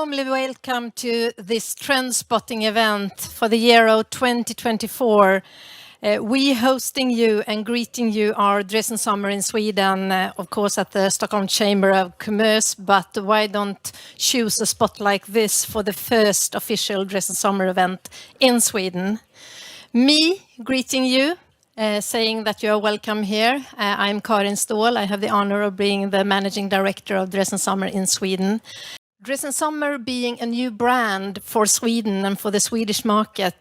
warmly welcome to this Trendspotting event for the year of 2024. We hosting you and greeting you are Drees Summer in Sweden, of course at the Stockholm Chamber of Commerce, but why don't choose a spot like this for the first official Drees Summer event in Sweden? Me greeting you, saying that you are welcome here. I'm Karin Ståhl. I have the honor of being the Managing Director of Drees Summer in Sweden. Drees Summer being a new brand for Sweden and for the Swedish market.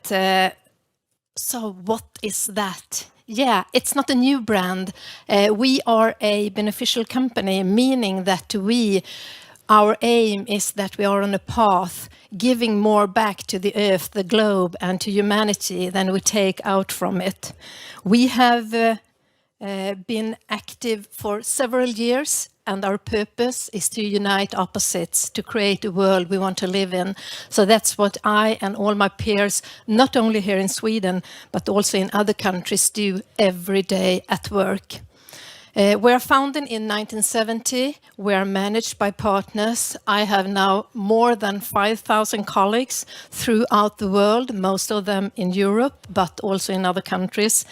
So what is that? Yeah, it's not a new brand. We are a beneficial company, meaning that our aim is that we are on a path giving more back to the earth, the globe, and to humanity than we take out from it. We have been active for several years, and our purpose is to unite opposites, to create a world we want to live in. So that's what I and all my peers, not only here in Sweden, but also in other countries, do every day at work. We are founded in 1970. We are managed by partners. I have now more than 5,000 colleagues throughout the world, most of them in Europe, but also in other countries.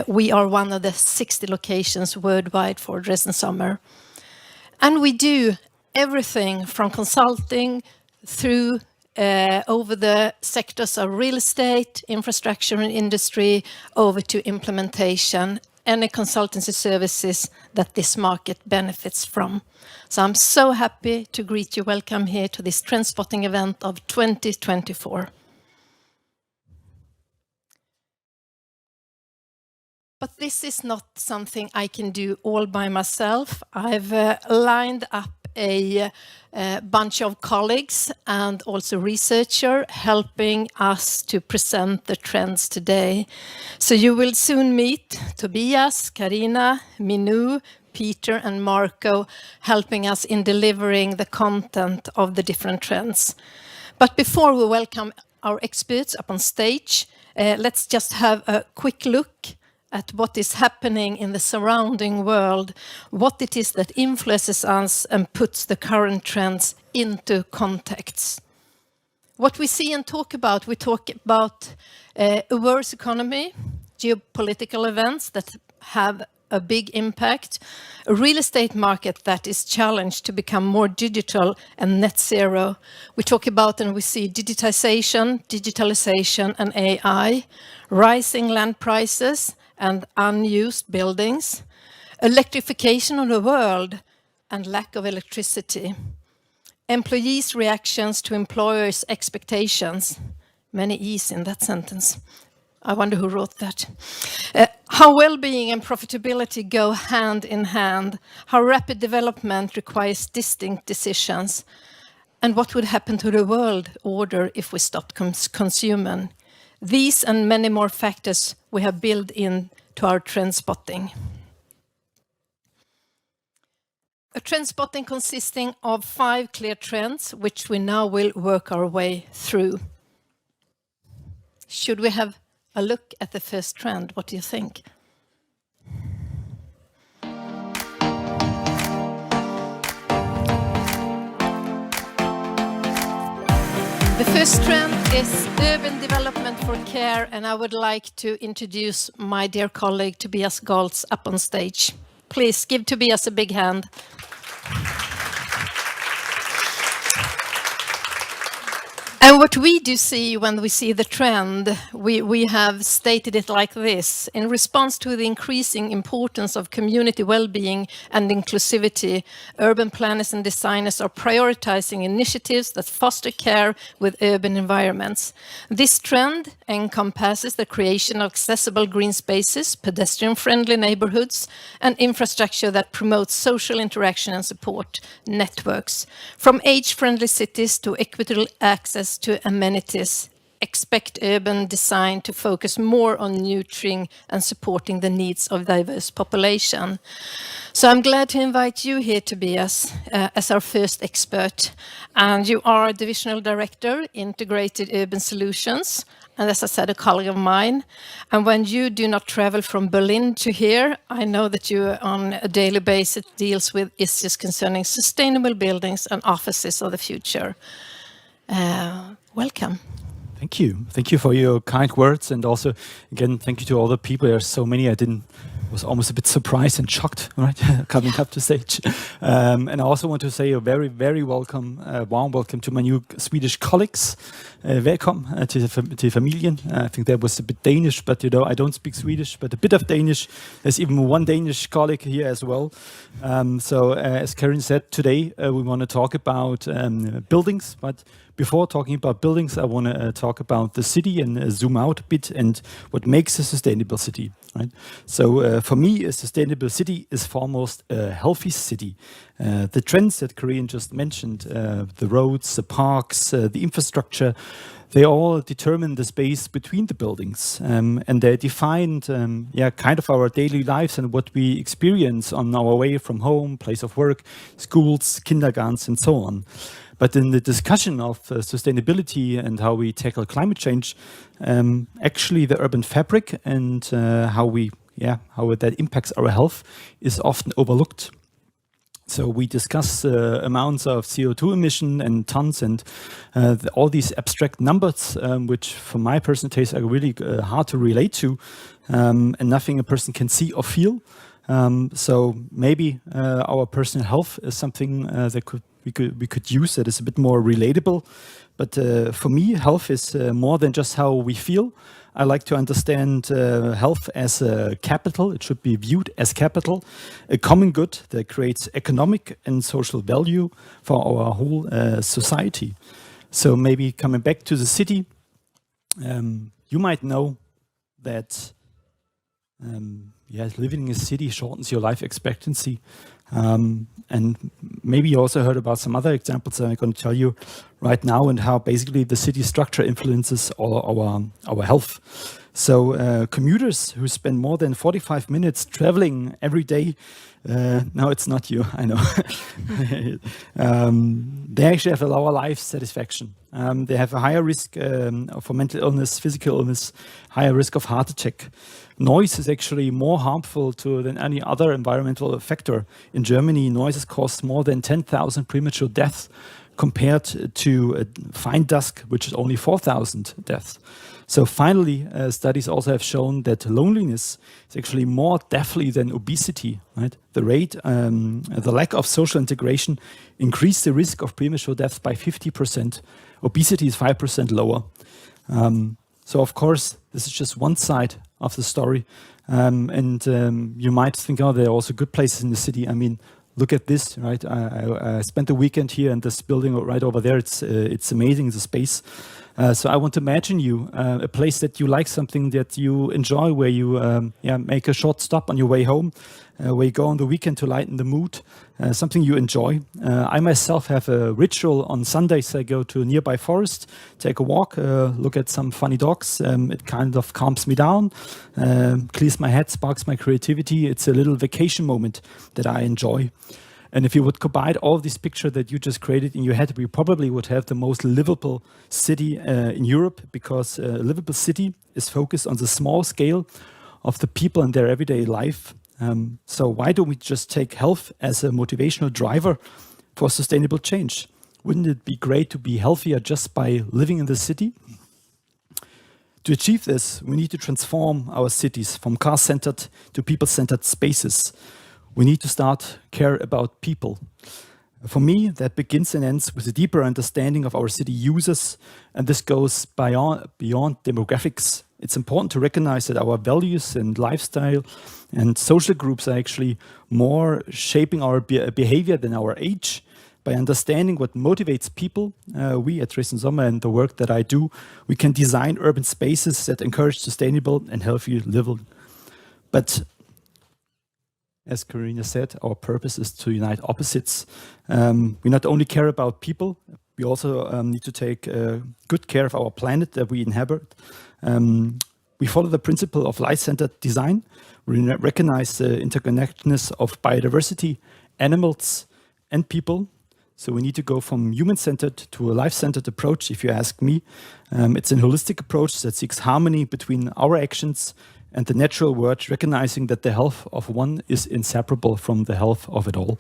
We are one of the 60 locations worldwide for Drees Summer. And we do everything from consulting through over the sectors of real estate, infrastructure and industry, over to implementation, any consultancy services that this market benefits from. So I'm so happy to greet you. Welcome here to this Trendspotting event of 2024. But this is not something I can do all by myself. I've lined up a bunch of colleagues and also researchers helping us to present the trends today. So you will soon meet Tobias, Karina, Minu, Peter and Marco helping us in delivering the content of the different trends. But before we welcome our experts up on stage, let's just have a quick look at what is happening in the surrounding world, what it is that influences us and puts the current trends into context. What we see and we talk about a worse economy, geopolitical events that have a big impact, a real estate market that is challenged to become more digital and net zero. We talk about and we see digitization, digitalization and AI, rising land prices, and unused buildings, electrification of the world, and lack of electricity. Employees' reactions to employers' expectations. Many E's in that sentence. I wonder who wrote that. How well-being and profitability go hand in hand. How rapid development requires distinct decisions. And what would happen to the world order if we stopped consuming. These and many more factors we have built in to our Trendspotting. A Trendspotting consisting of 5 clear trends, which we now will work our way through. Should we have a look at the first trend? What do you think? The first trend is urban development for care, and I would like to introduce my dear colleague Tobias Goltz up on stage. Please give Tobias a big hand. And what we do see when we see the trend, we have stated it like this. In response to the increasing importance of community well-being and inclusivity, urban planners and designers are prioritizing initiatives that foster care with urban environments. This trend encompasses the creation of accessible green spaces, pedestrian-friendly neighborhoods, and infrastructure that promotes social interaction and support networks. From age-friendly cities to equitable access to amenities, expect urban design to focus more on nurturing and supporting the needs of diverse population. So I'm glad to invite you here, Tobias, as our first expert. And you are Divisional Director, Integrated Urban Solutions, and as I said, a colleague of mine. And when you do not travel from Berlin to here, I know that you on a daily basis deals with issues concerning sustainable buildings and offices of the future. Welcome. Thank you. Thank you for your kind words. And also, again, thank you to all the people. There are so many. Was almost a bit surprised and shocked, right, coming up to stage. And I also want to say a very, very warm welcome to my new Swedish colleagues. Welcome to Familien. I think that was a bit Danish, but I don't speak Swedish, but a bit of Danish. There's even one Danish colleague here as well. So as Karin said, today we want to talk about buildings, but before talking about buildings, I want to talk about the city and zoom out a bit and what makes a sustainable city. Right. So for me, a sustainable city is foremost a healthy city. The trends that Karin just mentioned, the roads, the parks, the infrastructure, they all determine the space between the buildings, and they defined, kind of our daily lives and what we experience on our way from home, place of work, schools, kindergartens, and so on. But in the discussion of sustainability and how we tackle climate change, actually the urban fabric and how that impacts our health is often overlooked. So we discuss amounts of CO2 emission and tons and all these abstract numbers, which for my personal taste are really hard to relate to, and nothing a person can see or feel. So maybe our personal health is something that we could use that is a bit more relatable. But for me, health is more than just how we feel. I like to understand health as a capital. It should be viewed as capital, a common good that creates economic and social value for our whole society. So maybe coming back to the city, you might know that living in a city shortens your life expectancy. And maybe you also heard about some other examples that I'm going to tell you right now and how basically the city structure influences all our health. So commuters who spend more than 45 minutes traveling every day, no, it's not you, I know. They actually have a lower life satisfaction. They have a higher risk for mental illness, physical illness, higher risk of heart attack. Noise is actually more harmful than any other environmental factor. In Germany, noise has caused more than 10,000 premature deaths compared to fine dust, which is only 4,000 deaths. So finally, studies also have shown that loneliness is actually more deadly than obesity. Right? The lack of social integration increased the risk of premature death by 50%. Obesity is 5% lower. So of course, this is just one side of the story. You might think, oh, there are also good places in the city. I mean, look at this, right? I spent the weekend here in this building right over there. It's amazing, the space. So I want to imagine you a place that you like, something that you enjoy, where you make a short stop on your way home, where you go on the weekend to lighten the mood, something you enjoy. I myself have a ritual on Sundays. I go to a nearby forest, take a walk, look at some funny dogs. It kind of calms me down, clears my head, sparks my creativity. It's a little vacation moment that I enjoy. And if you would combine all these pictures that you just created in your head, we probably would have the most livable city in Europe, because a livable city is focused on the small scale of the people and their everyday life. So why don't we just take health as a motivational driver for sustainable change? Wouldn't it be great to be healthier just by living in the city? To achieve this, we need to transform our cities from car-centered to people-centered spaces. We need to start care about people. For me, that begins and ends with a deeper understanding of our city users, and this goes beyond demographics. It's important to recognize that our values and lifestyle and social groups are actually more shaping our behavior than our age. By understanding what motivates people, we at Drees and the work that I do, we can design urban spaces that encourage sustainable and healthy living. But as Karina said, our purpose is to unite opposites. We not only care about people, we also need to take good care of our planet that we inhabit. We follow the principle of life-centered design. We recognize the interconnectedness of biodiversity, animals, and people. So we need to go from human-centered to a life-centered approach, if you ask me. It's a holistic approach that seeks harmony between our actions and the natural world, recognizing that the health of one is inseparable from the health of it all.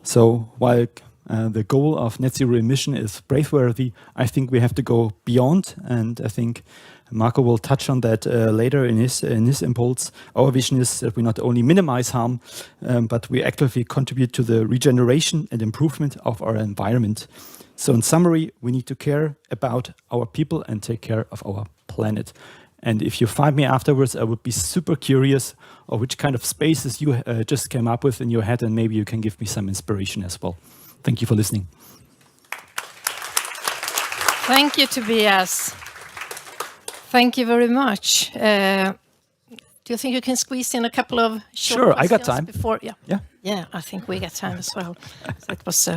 So while The goal of net zero emission is praiseworthy. I think we have to go beyond, and I think Marco will touch on that later in his impulse. Our vision is that we not only minimize harm, but we actively contribute to the regeneration and improvement of our environment. So in summary, we need to care about our people and take care of our planet. And if you find me afterwards, I would be super curious of which kind of spaces you just came up with in your head, and maybe you can give me some inspiration as well. Thank you for listening. Thank you, Tobias. Thank you very much. Do you think you can squeeze in a couple of short I got time. Before? Yeah. Yeah, I think we got time as well. So it was.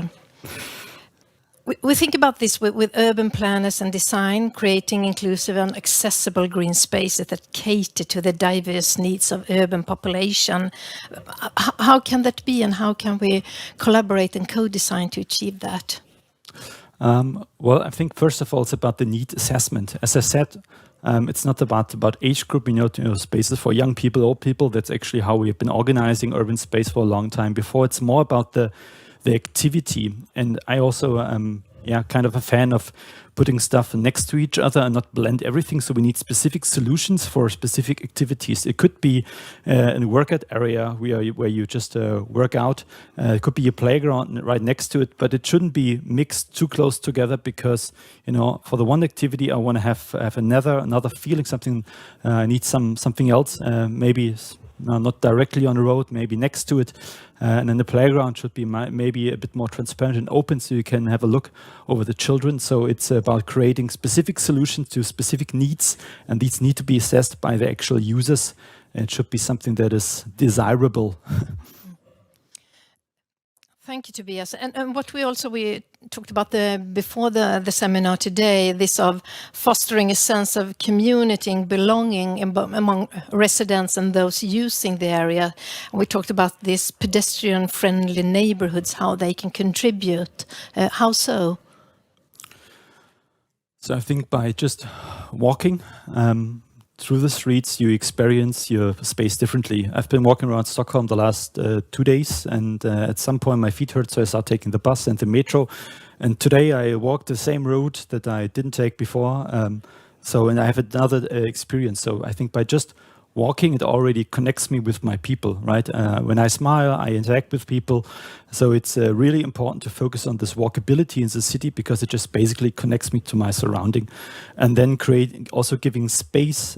We think about this with urban planners and design, creating inclusive and accessible green spaces that cater to the diverse needs of urban population. How can that be, and how can we collaborate and co-design to achieve that? Well, I think first of all, it's about the need assessment. As I said, it's not about age group, spaces for young people, old people. That's actually how we have been organizing urban space for a long time before. It's more about the activity. And I also kind of a fan of putting stuff next to each other and not blend everything. So we need specific solutions for specific activities. It could be a workout area where you just work out. It could be a playground right next to it, but it shouldn't be mixed too close together, because for the one activity I want to have another feeling, something. I need something else, maybe. Not directly on the road, maybe next to it. And then the playground should be maybe a bit more transparent and open, so you can have a look over the children. So it's about creating specific solutions to specific needs, and these need to be assessed by the actual users. And it should be something that is desirable. Thank you, Tobias. And what we talked about before the seminar today, this of fostering a sense of community and belonging among residents and those using the area. And we talked about these pedestrian-friendly neighborhoods, how they can contribute. How so? So I think by just walking through the streets, you experience your space differently. I've been walking around Stockholm the last 2 days, and at some point my feet hurt, so I started taking the bus and the metro. And today I walked the same route that I didn't take before. And I have another experience. So I think by just walking, it already connects me with my people, right? When I smile, I interact with people. So it's really important to focus on this walkability in the city, because it just basically connects me to my surrounding. And then also giving space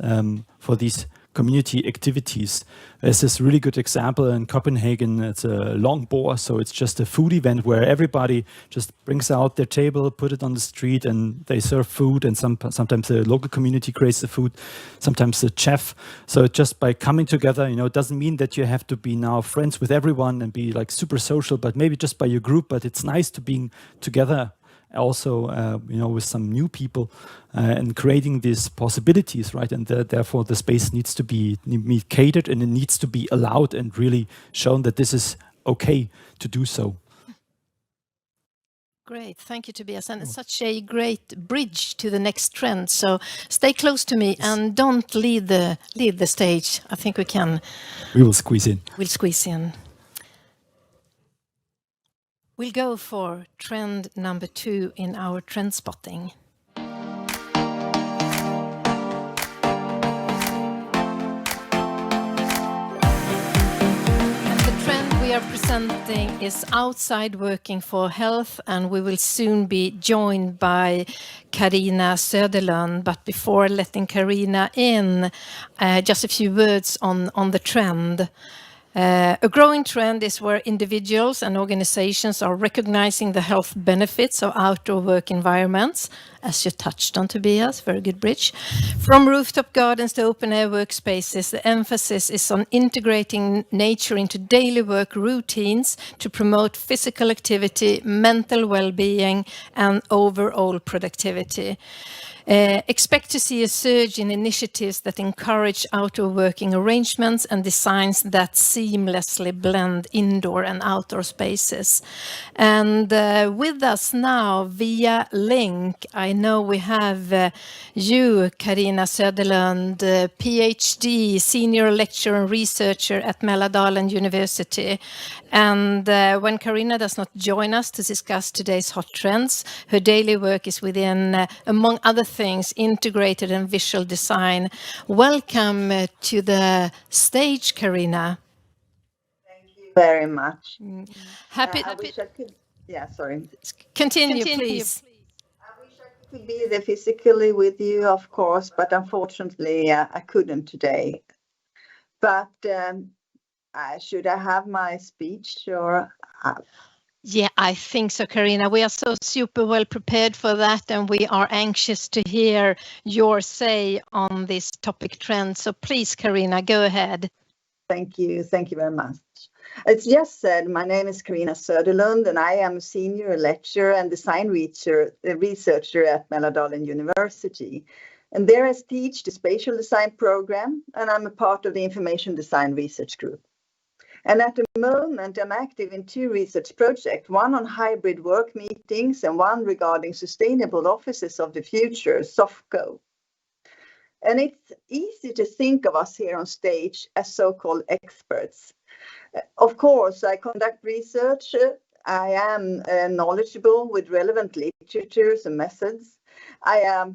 for these community activities. There's this really good example in Copenhagen. It's a long boar, so it's just a food event where everybody just brings out their table, put it on the street, and they serve food. And sometimes the local community creates the food, sometimes the chef. So just by coming together, it doesn't mean that you have to be now friends with everyone and be like super social, but maybe just by your group. But it's nice to be together also, with some new people and creating these possibilities, right? And therefore the space needs to be catered, and it needs to be allowed and really shown that this is okay to do so. Great, thank you, Tobias. And it's such a great bridge to the next trend. So stay close to me and don't leave the stage. I think we will squeeze in. We'll squeeze in. We'll go for trend number 2 in our trend spotting. We are presenting is outside working for health, and we will soon be joined by Carina Söderlund. But before letting Carina in, just a few words on the trend. A growing trend is where individuals and organizations are recognizing the health benefits of outdoor work environments, as you touched on, Tobias, very good bridge. From rooftop gardens to open-air workspaces, the emphasis is on integrating nature into daily work routines to promote physical activity, mental well-being, and overall productivity. Expect to see a surge in initiatives that encourage outdoor working arrangements and designs that seamlessly blend indoor and outdoor spaces. And with us now via link, I know we have you, Carina Söderlund, PhD, Senior Lecturer and Researcher at Mälardalen University. And when Carina does not join us to discuss today's hot trends, her daily work is within, among other things, integrated and visual design. Welcome to the stage, Carina. Thank you very much. Happy. I wish I could. Yeah, sorry. Continue, please. I wish I could be there physically with you, of course, but unfortunately, I couldn't today. But should I have my speech or? Yeah, I think so, Carina. We are so super well prepared for that, and we are anxious to hear your say on this topic trend. So please, Carina, go ahead. Thank you. Thank you very much. As just said, my name is Carina Söderlund, and I am a senior lecturer and design researcher at Mälardalen University. And there I teach the spatial design program, and I'm a part of the information design research group. And at the moment, I'm active in 2 research projects, one on hybrid work meetings and one regarding sustainable offices of the future, SOFCO. And it's easy to think of us here on stage as so-called experts. Of course, I conduct research. I am knowledgeable with relevant literatures and methods. I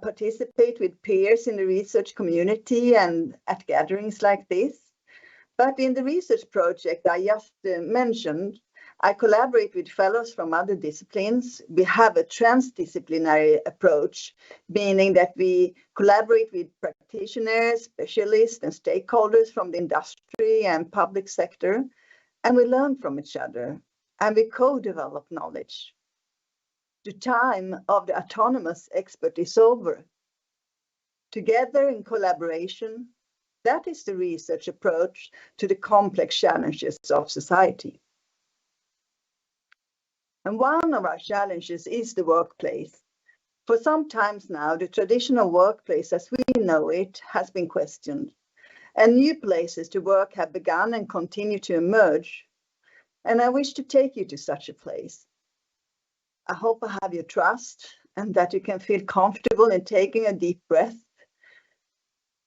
participate with peers in the research community and at gatherings like this. But in the research project I just mentioned, I collaborate with fellows from other disciplines. We have a transdisciplinary approach, meaning that we collaborate with practitioners, specialists, and stakeholders from the industry and public sector, and we learn from each other, and we co-develop knowledge. The time of the autonomous expert is over. Together in collaboration, that is the research approach to the complex challenges of society. And one of our challenges is the workplace. For some time now, the traditional workplace as we know it has been questioned, and new places to work have begun and continue to emerge. And I wish to take you to such a place. I hope I have your trust and that you can feel comfortable in taking a deep breath,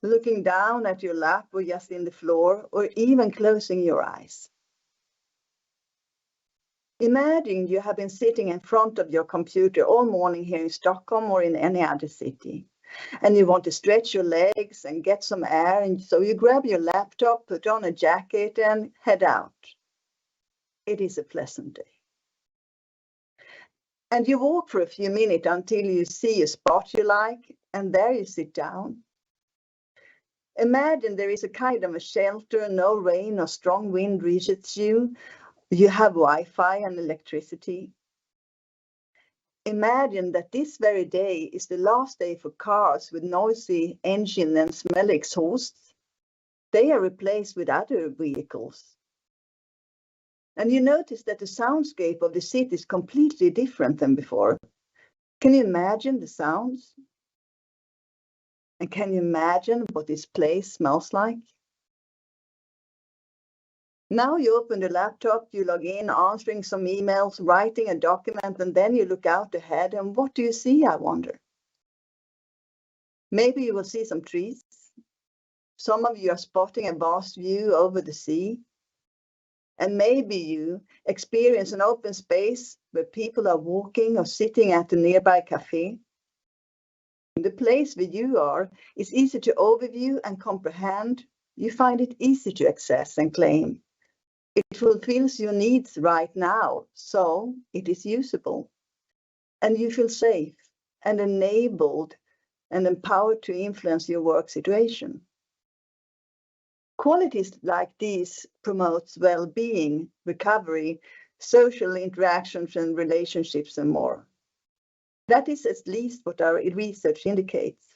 looking down at your lap or just in the floor, or even closing your eyes. Imagine you have been sitting in front of your computer all morning here in Stockholm or in any other city, and you want to stretch your legs and get some air, and so you grab your laptop, put on a jacket, and head out. It is a pleasant day. And you walk for a few minutes until you see a spot you like, and there you sit down. Imagine there is a kind of a shelter, no rain or strong wind reaches you. You have Wi-Fi and electricity. Imagine that this very day is the last day for cars with noisy engine and smelly exhausts. They are replaced with other vehicles. And you notice that the soundscape of the city is completely different than before. Can you imagine the sounds? And can you imagine what this place smells like? Now you open the laptop, you log in, answering some emails, writing a document, and then you look out ahead, and what do you see, I wonder? Maybe you will see some trees. Some of you are spotting a vast view over the sea. And maybe you experience an open space where people are walking or sitting at a nearby cafe. The place where you are is easy to overview and comprehend. You find it easy to access and claim. It fulfills your needs right now, so it is usable. And you feel safe and enabled and empowered to influence your work situation. Qualities like these promotes well-being, recovery, social interactions and relationships, and more. That is at least what our research indicates.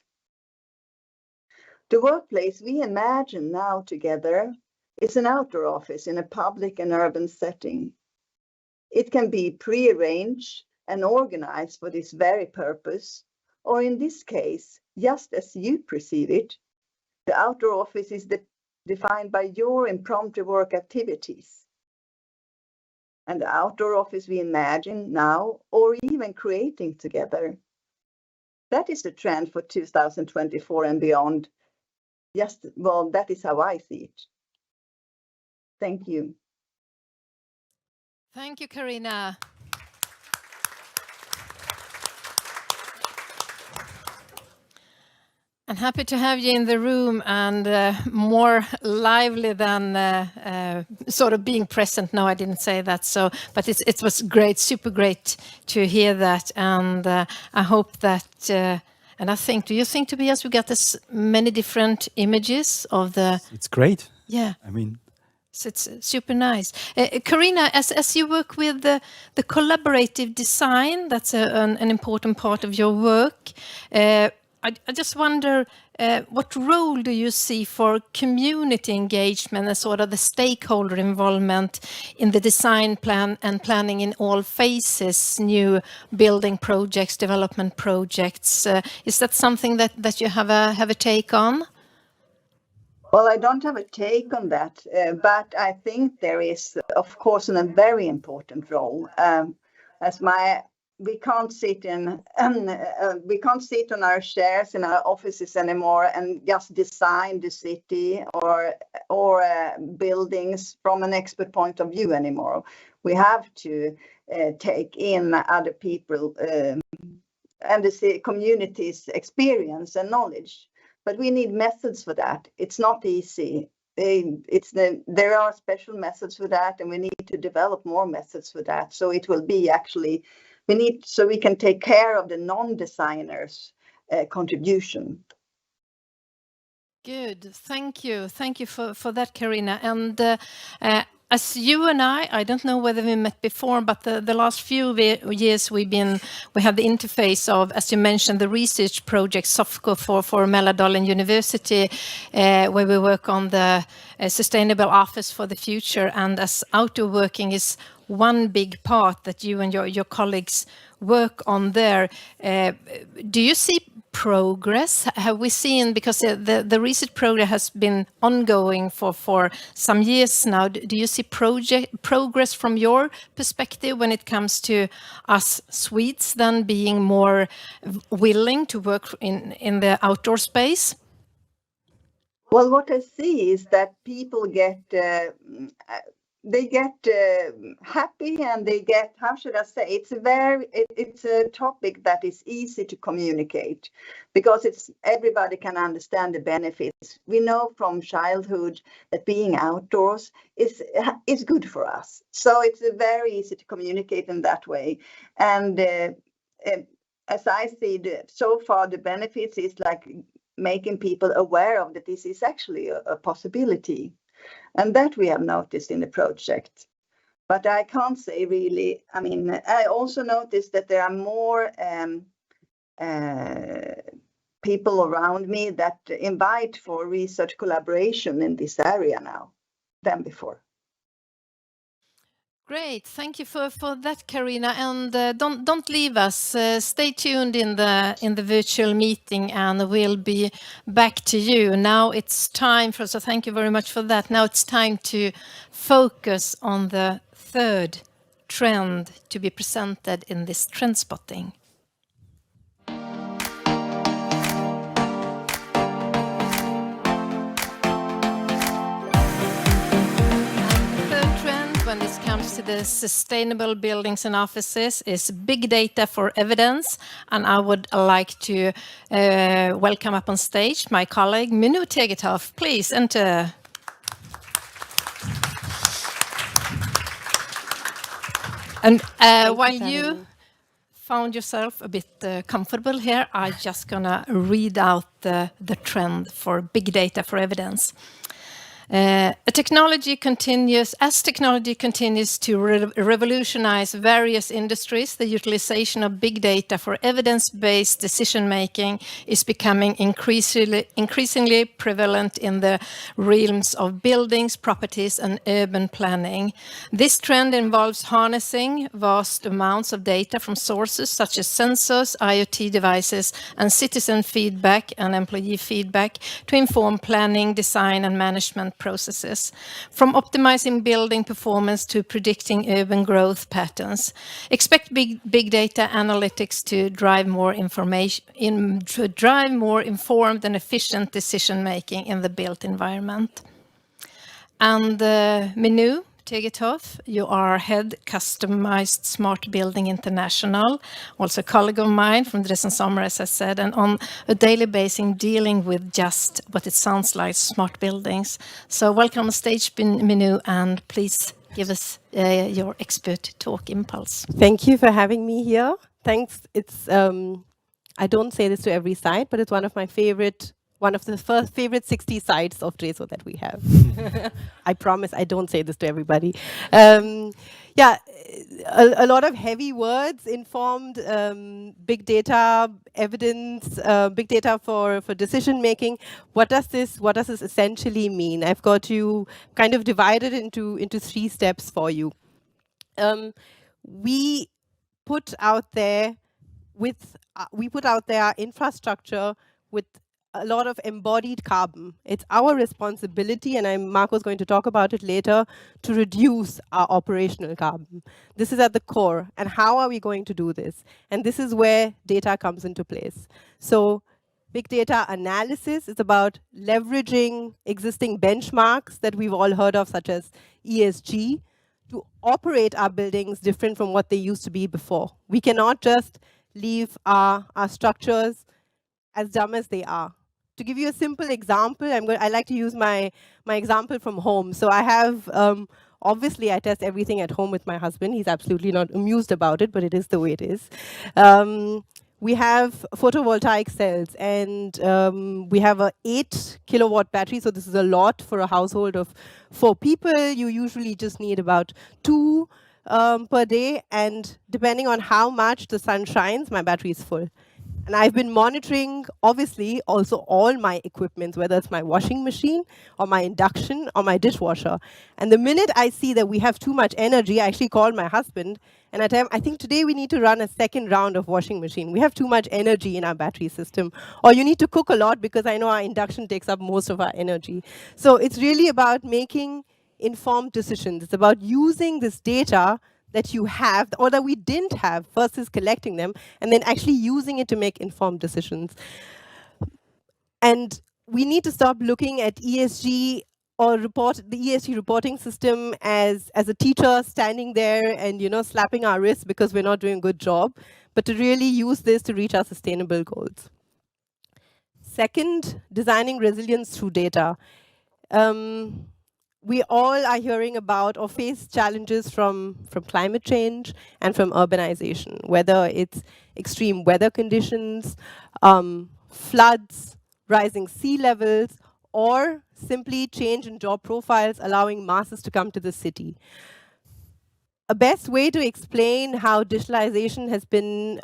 The workplace we imagine now together is an outdoor office in a public and urban setting. It can be pre-arranged and organized for this very purpose, Or in this case, just as you perceive it, the outdoor office is defined by your impromptu work activities. And the outdoor office we imagine now or even creating together. That is the trend for 2024 and beyond. That is how I see it. Thank you. Thank you, Carina. I'm happy to have you in the room and more lively than sort of being present. No, I didn't say that. So, but it was great, super great to hear that. And I hope that, and I think, do you think, Tobias, we got this many different images of the... It's great. Yeah. I mean... So it's super nice. Carina, as you work with the collaborative design, that's an important part of your work. I just wonder, what role do you see for community engagement and sort of the stakeholder involvement in the design plan and planning in all phases, new building projects, development projects? Is that something that you have a take on? Well, I don't have a take on that, but I think there is, of course, a very important role. We can't sit on our chairs in our offices anymore and just design the city or buildings from an expert point of view anymore. We have to take in other people and the community's experience and knowledge. But we need methods for that. It's not easy. There are special methods for that, and we need to develop more methods for that. So it will be actually, so we can take care of the non-designers' contribution. Good. Thank you. Thank you for that, Carina. And as you and I don't know whether we met before, but the last few years we have the interface of, as you mentioned, the research project SOFCO for Mälardalen University, where we work on the sustainable office for the future. And as outdoor working is one big part that you and your colleagues work on there, do you see progress? Have we seen, because the research program has been ongoing for some years now, do you see progress from your perspective when it comes to us Swedes then being more willing to work in the outdoor space? Well, what I see is that people get happy, and they get, how should I say, it's a topic that is easy to communicate because everybody can understand the benefits. We know from childhood that being outdoors is good for us. So it's very easy to communicate in that way. And as I see so far, the benefits is like making people aware of that this is actually a possibility. And that we have noticed in the project. But I can't say really, I mean, I also noticed that there are more people around me that invite for research collaboration in this area now than before. Great, thank you for that, Carina. And don't leave us. Stay tuned in the virtual meeting, and we'll be back to you. Now it's time so thank you very much for that. Now it's time to focus on the third trend to be presented in this Trendspotting. When this comes to the sustainable buildings and offices is big data for evidence. And I would like to welcome up on stage my colleague, Minu Tegethoff. Please enter. And while you found yourself a bit comfortable here, I'm just gonna read out the trend for big data for evidence. A technology continues to revolutionize various industries, the utilization of big data for evidence-based decision-making is becoming increasingly prevalent in the realms of buildings, properties, and urban planning. This trend involves harnessing vast amounts of data from sources such as sensors, IoT devices, and citizen feedback and employee feedback to inform planning, design, and management processes. From optimizing building performance to predicting urban growth patterns. Expect big data analytics to drive more informed and efficient decision making in the built environment. And Minu Tegetov, you are head customized smart building international, also a colleague of mine from Drees Sommer, as I said, and on a daily basis dealing with just what it sounds like, smart buildings. So welcome on stage, Minu, and please give us your expert talk impulse. Thank you for having me here. Thanks. It's I don't say this to every site, but it's one of the first favorite 60 sites of Drees that we have. I promise I don't say this to everybody. Yeah, a lot of heavy words informed big data evidence, big data for decision making. What does this essentially mean? I've got you kind of divided into 3 steps for you. We put out there infrastructure with a lot of embodied carbon. It's our responsibility, and Marco's going to talk about it later, to reduce our operational carbon. This is at the core. And how are we going to do this? And this is where data comes into place. So big data analysis is about leveraging existing benchmarks that we've all heard of, such as ESG, to operate our buildings different from what they used to be before. We cannot just leave our structures as dumb as they are. To give you a simple example, I like to use my example from home. So I have, obviously I test everything at home with my husband. He's absolutely not amused about it, but it is the way it is. We have photovoltaic cells, and we have a 8 kilowatt battery. So this is a lot for a household of 4 people. You usually just need about 2 per day. And depending on how much the sun shines, my battery is full. And I've been monitoring, obviously, also all my equipment, whether it's my washing machine or my induction or my dishwasher. And the minute I see that we have too much energy, I actually call my husband and I tell him, I think today we need to run a second round of washing machine. We have too much energy in our battery system. Or you need to cook a lot because I know our induction takes up most of our energy. So it's really about making informed decisions. It's about using this data that you have or that we didn't have versus collecting them and then actually using it to make informed decisions. And we need to stop looking at ESG or the ESG reporting system as a teacher standing there and slapping our wrists because we're not doing a good job, but to really use this to reach our sustainable goals. Second, designing resilience through data. We all are hearing about or face challenges from climate change and from urbanization, whether it's extreme weather conditions, floods, rising sea levels, or simply change in job profiles, allowing masses to come to the city. A best way to explain how digitalization has been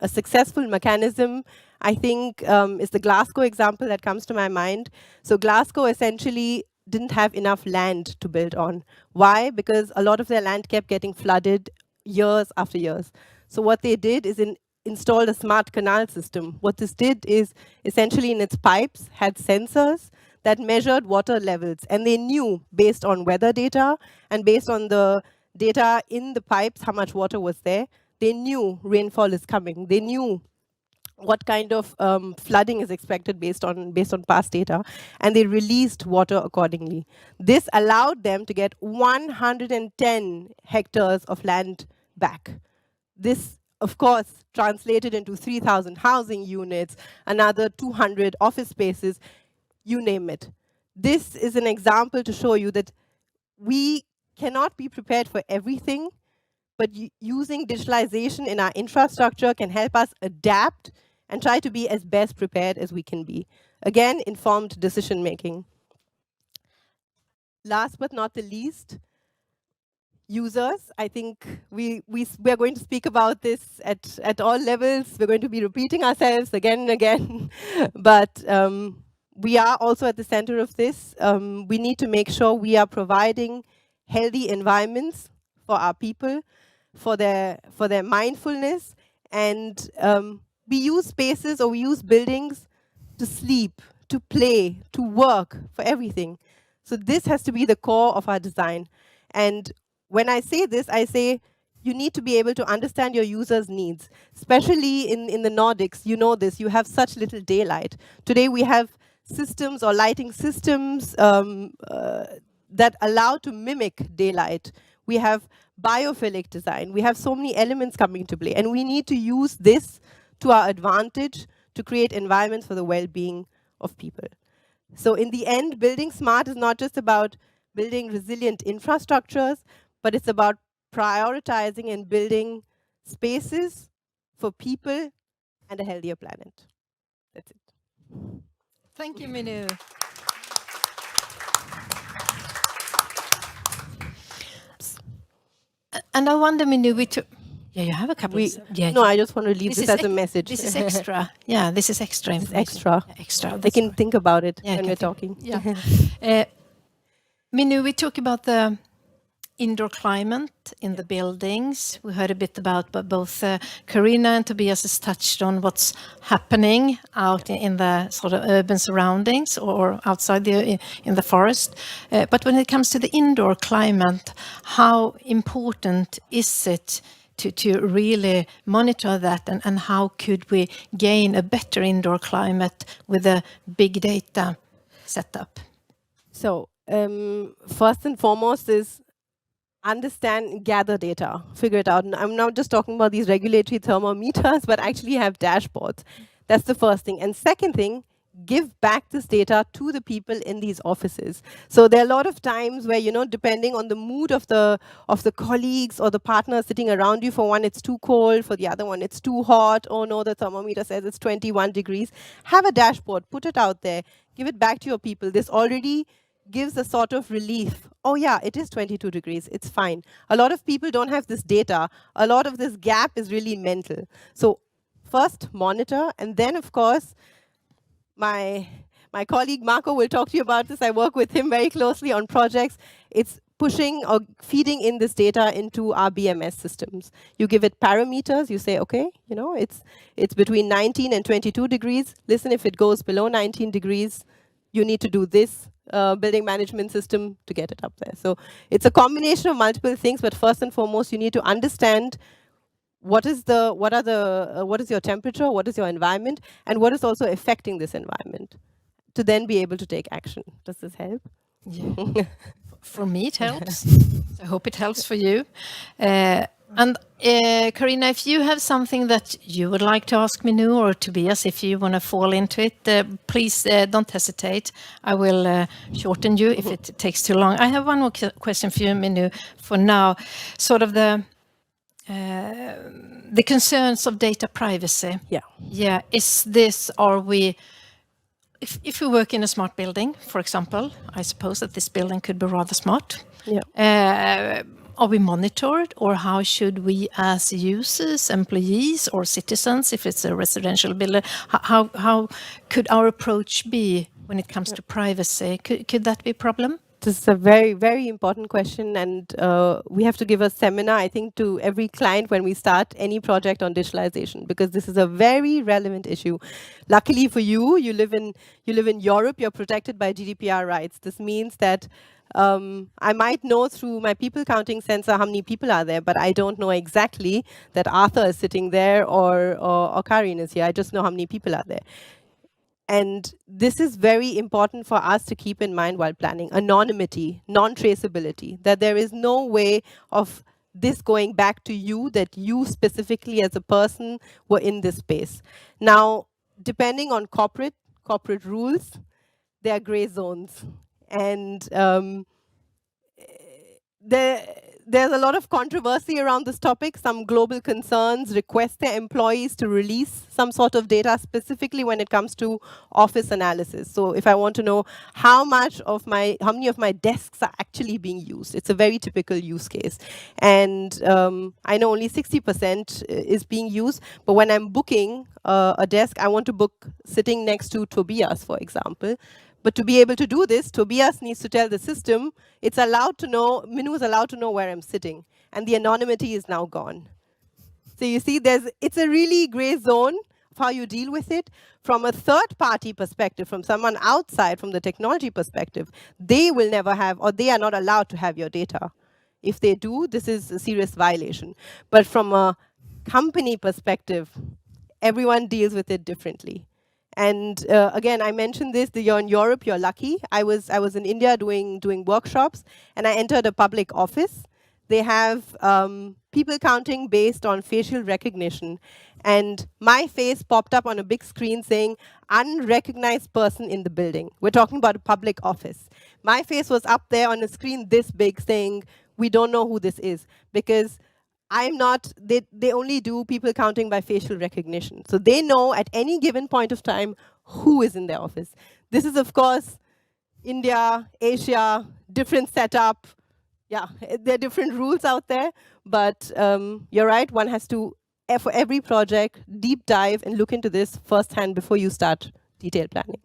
a successful mechanism, I think, is the Glasgow example that comes to my mind. So Glasgow essentially didn't have enough land to build on. Why? Because a lot of their land kept getting flooded years after years. So what they did is installed a smart canal system. What this did is essentially in its pipes had sensors that measured water levels. And they knew based on weather data and based on the data in the pipes how much water was there. They knew rainfall is coming. They knew what kind of flooding is expected based on past data, and they released water accordingly. This allowed them to get 110 hectares of land back. This, of course, translated into 3,000 housing units, another 200 office spaces, you name it. This is an example to show you that we cannot be prepared for everything, but using digitalization in our infrastructure can help us adapt and try to be as best prepared as we can be. Again, informed decision making. last but not the least, users. I think we are going to speak about this at all levels. We're going to be repeating ourselves again and again, but we are also at the center of this. We need to make sure we are providing healthy environments for our people, for their mindfulness, and we use spaces or we use buildings to sleep, to play, to work, for everything. So this has to be the core of our design. And when I say this, I say you need to be able to understand your users' needs, especially in the Nordics. You know this, you have such little daylight. Today we have systems or lighting systems that allow to mimic daylight. We have biophilic design. We have so many elements coming into play, and we need to use this to our advantage to create environments for the well-being of people. So in the end, building smart is not just about building resilient infrastructures, but it's about prioritizing and building spaces for people and a healthier planet. That's it. Thank you, Minu. And I wonder, Minu, yeah, you have a couple of... Yeah, no, I just want to leave this as a message. This is extra. Yeah, this is extra information. Extra. Yeah, extra. They can think about it when we're talking. Yeah. Minu, we talk about the indoor climate in the buildings. We heard a bit about, but both Karina and Tobias has touched on what's happening out in the sort of urban surroundings or outside in the forest. But when it comes to the indoor climate, how important is it to really monitor that, and how could we gain a better indoor climate with a big data setup? So first and foremost is understand, gather data, figure it out. And I'm not just talking about these regulatory thermometers, but actually have dashboards. That's the first thing. And second thing, give back this data to the people in these offices. So there are a lot of times where, you know, depending on the mood of the colleagues or the partner sitting around you, for one, it's too cold, for the other one, it's too hot. Oh no, the thermometer says it's 21 degrees. Have a dashboard, put it out there, give it back to your people. This already gives a sort of relief. Oh yeah, it is 22 degrees, it's fine. A lot of people don't have this data. A lot of this gap is really mental. So first monitor, and then of course, my colleague Marco will talk to you about this. I work with him very closely on projects. It's pushing or feeding in this data into our BMS systems. You give it parameters, you say, okay, you know, it's between 19 and 22 degrees. Listen, if it goes below 19 degrees, you need to do this building management system to get it up there. So it's a combination of multiple things, but first and foremost, you need to understand what is your temperature, what is your environment, and what is also affecting this environment, to then be able to take action. Does this help? Yeah. For me, it helps. I hope it helps for you. And Karina, if you have something that you would like to ask Minu, or Tobias, if you want to fall into it, please don't hesitate. I will shorten you if it takes too long. I have one more question for you, Minu, for now. Sort of the concerns of data privacy. Yeah. Yeah. If we work in a smart building, for example, I suppose that this building could be rather smart. Yeah. Are we monitored, or how should we as users, employees, or citizens, if it's a residential building, how could our approach be when it comes to privacy? Could that be a problem? This is a very, very important question, and we have to give a seminar, I think, to every client when we start any project on digitalization, because this is a very relevant issue. Luckily for you, you live in Europe, you're protected by GDPR rights. This means that I might know through my people counting sensor how many people are there, but I don't know exactly that Arthur is sitting there or Karin is here. I just know how many people are there. And this is very important for us to keep in mind while planning. Anonymity, non-traceability, that there is no way of this going back to you, that you specifically as a person were in this space. Now, depending on corporate rules, there are gray zones. And there there's a lot of controversy around this topic. Some global concerns request their employees to release some sort of data, specifically when it comes to office analysis. So if I want to know how many of my desks are actually being used, it's a very typical use case. And I know only 60% is being used, but when I'm booking a desk, I want to book sitting next to Tobias, for example. But to be able to do this, Tobias needs to tell the system, it's allowed to know, Minu is allowed to know where I'm sitting. And the anonymity is now gone. So you see, it's a really gray zone of how you deal with it. From a third-party perspective, from someone outside, from the technology perspective, they will never have, or they are not allowed to have your data. If they do, this is a serious violation. But from a company perspective, everyone deals with it differently. And again, I mentioned this, you're in Europe, you're lucky. I was in India doing workshops, and I entered a public office. They have people counting based on facial recognition. And my face popped up on a big screen saying, unrecognized person in the building. We're talking about a public office. My face was up there on a screen this big saying, we don't know who this is. Because I'm not, they only do people counting by facial recognition. So they know at any given point of time who is in their office. This is, of course, India, Asia, different setup. Yeah, there are different rules out there. But you're right, one has to, for every project, deep dive and look into this firsthand before you start detailed planning.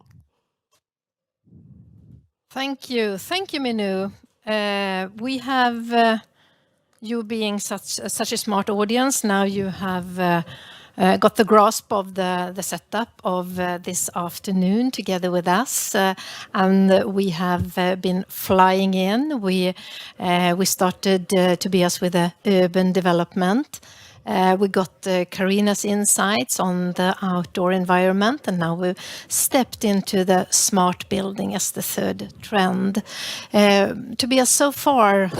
Thank you, Minu. We have you being such a smart audience. Now you have got the grasp of the setup of this afternoon together with us, and we have been flying in. We started Tobias with the urban development. We got Karina's insights on the outdoor environment, and now we've stepped into the smart building as the third trend. Tobias, so far,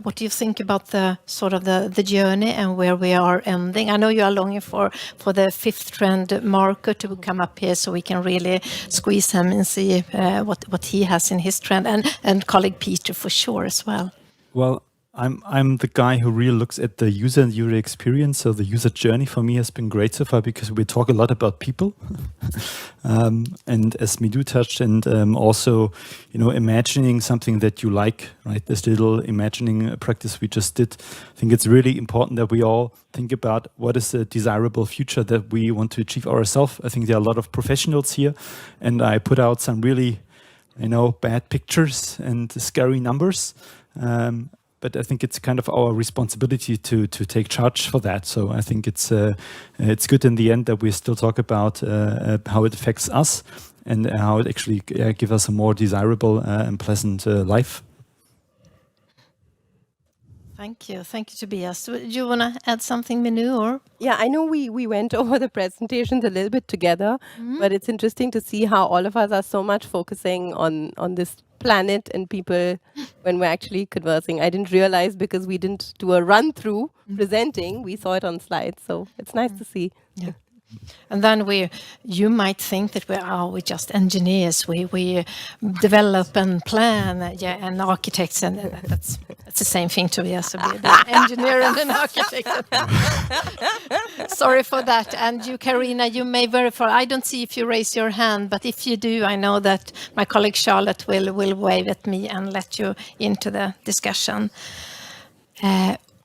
what do you think about the sort of the journey and where we are ending? I know you are longing for the fifth trend, Marco, to come up here so we can really squeeze him and see what he has in his trend, and colleague Peter for sure as well. Well, I'm the guy who really looks at the user and user experience. So the user journey for me has been great so far because we talk a lot about people, and as Midhu touched, and also, imagining something that you like, right? This little imagining practice we just did. I think it's really important that we all think about what is the desirable future that we want to achieve ourselves. I think there are a lot of professionals here, and I put out some really, bad pictures and scary numbers. But I think it's kind of our responsibility to take charge for that. So I think it's good in the end that we still talk about how it affects us and how it actually gives us a more desirable and pleasant life. Thank you, Tobias. Do you want to add something, Minu, or? Yeah, I know we went over the presentations a little bit together, but it's interesting to see how all of us are so much focusing on this planet and people when we're actually conversing. I didn't realize because we didn't do a run-through presenting, we saw it on slides, so it's nice to see. Yeah. And then you might think that we're just engineers. We develop and plan, and architects, and that's the same thing to be as an engineer and an architect. Sorry for that. And you, Karina, you may verify. I don't see if you raise your hand, but if you do, I know that my colleague Charlotte will wave at me and let you into the discussion.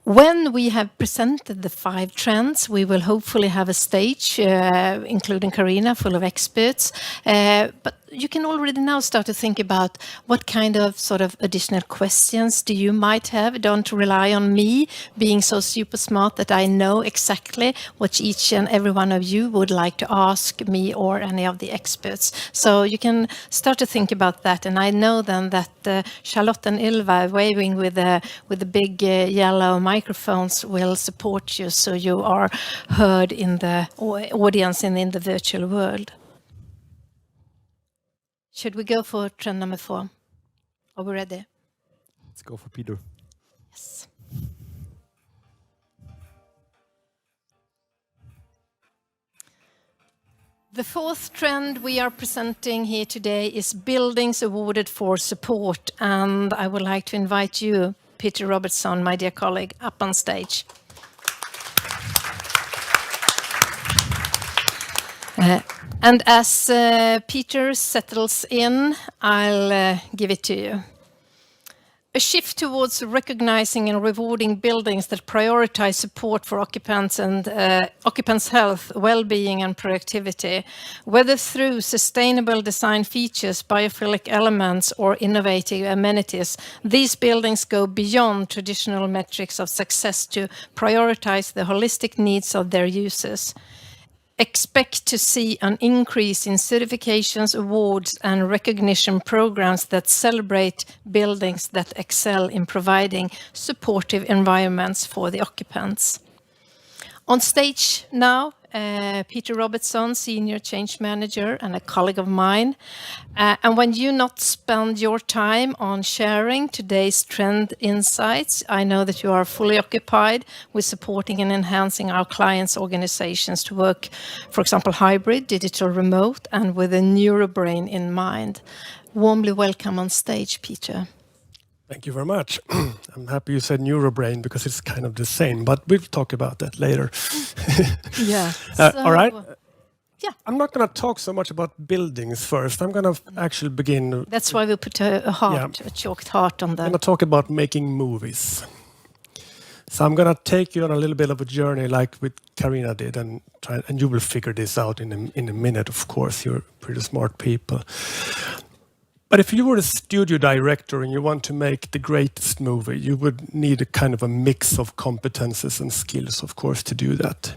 When we have presented the 5 trends, we will hopefully have a stage, including Karina, full of experts. But you can already now start to think about what kind of sort of additional questions do you might have. Don't rely on me being so super smart that I know exactly what each and every one of you would like to ask me or any of the experts. So you can start to think about that. And I know then that Charlotte and Ylva waving with the big yellow microphones will support you, so you are heard in the audience and in the virtual world. Should we go for trend number 4? Are we ready? Let's go for Peter. Yes. The 4th trend we are presenting here today is buildings awarded for support, and I would like to invite you, Peter Robertson, my dear colleague, up on stage. And as Peter settles in, I'll give it to you. A shift towards recognizing and rewarding buildings that prioritize support for occupants and occupants' health, well-being and productivity, whether through sustainable design features, biophilic elements or innovative amenities. These buildings go beyond traditional metrics of success to prioritize the holistic needs of their users. Expect to see an increase in certifications, awards and recognition programs that celebrate buildings that excel in providing supportive environments for the occupants. On stage now, Peter Robertson, Senior Change Manager and a colleague of mine. And when you not spend your time on sharing today's trend insights, I know that you are fully occupied with supporting and enhancing our clients' organizations to work, for example, hybrid, digital remote, and with a neurobrain in mind. Warmly welcome on stage, Peter. Thank you very much. I'm happy you said neurobrain because it's kind of the same, but we'll talk about that later. Yeah. All right. Yeah. I'm not going to talk so much about buildings first. I'm going to actually begin. That's why we put a heart, a chalked heart on I'm that. going to talk about making movies. So I'm going to take you on a little bit of a journey like with Karina did, and you will figure this out in a minute, of course. You're pretty smart people. But if you were a studio director and you want to make the greatest movie, you would need a kind of a mix of competences and skills, of course, to do that.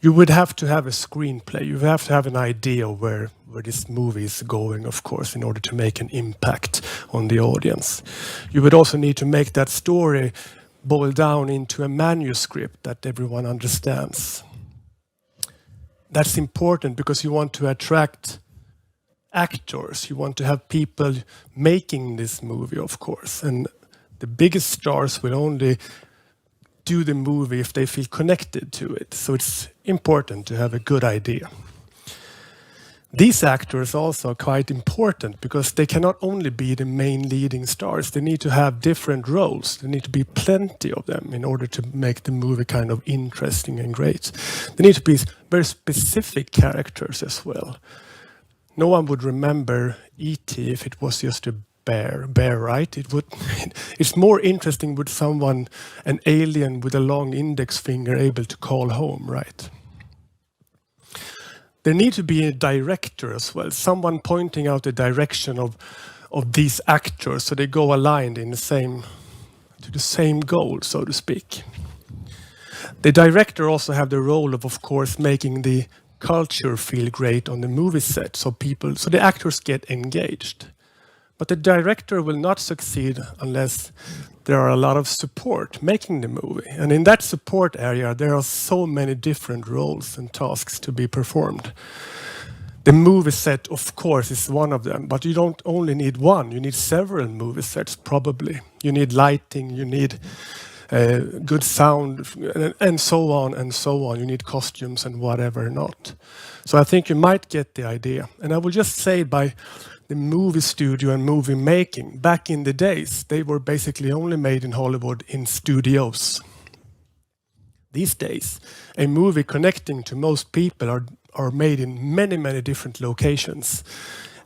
You would have to have a screenplay. You have to have an idea of where this movie is going, of course, in order to make an impact on the audience. You would also need to make that story boil down into a manuscript that everyone understands. That's important because you want to attract actors. You want to have people making this movie, of course. And the biggest stars will only do the movie if they feel connected to it. So it's important to have a good idea. These actors also are quite important because they cannot only be the main leading stars. They need to have different roles. There need to be plenty of them in order to make the movie kind of interesting and great. They need to be very specific characters as well. No one would remember E.T. if it was just a bear, right? It's more interesting with someone, an alien with a long index finger able to call home, right? There needs to be a director as well, someone pointing out the direction of these actors so they go aligned to the same goal, so to speak. The director also have the role of course, making the culture feel great on the movie set, so the actors get engaged. But the director will not succeed unless there are a lot of support making the movie. And in that support area, there are so many different roles and tasks to be performed. The movie set, of course, is one of them, but you don't only need one, you need several movie sets probably. You need lighting, you need good sound, and so on and so on. You need costumes and whatever not. So I think you might get the idea. And I will just say by the movie studio and movie making, back in the days, they were basically only made in Hollywood in studios. These days, a movie connecting to most people are made in many, many different locations.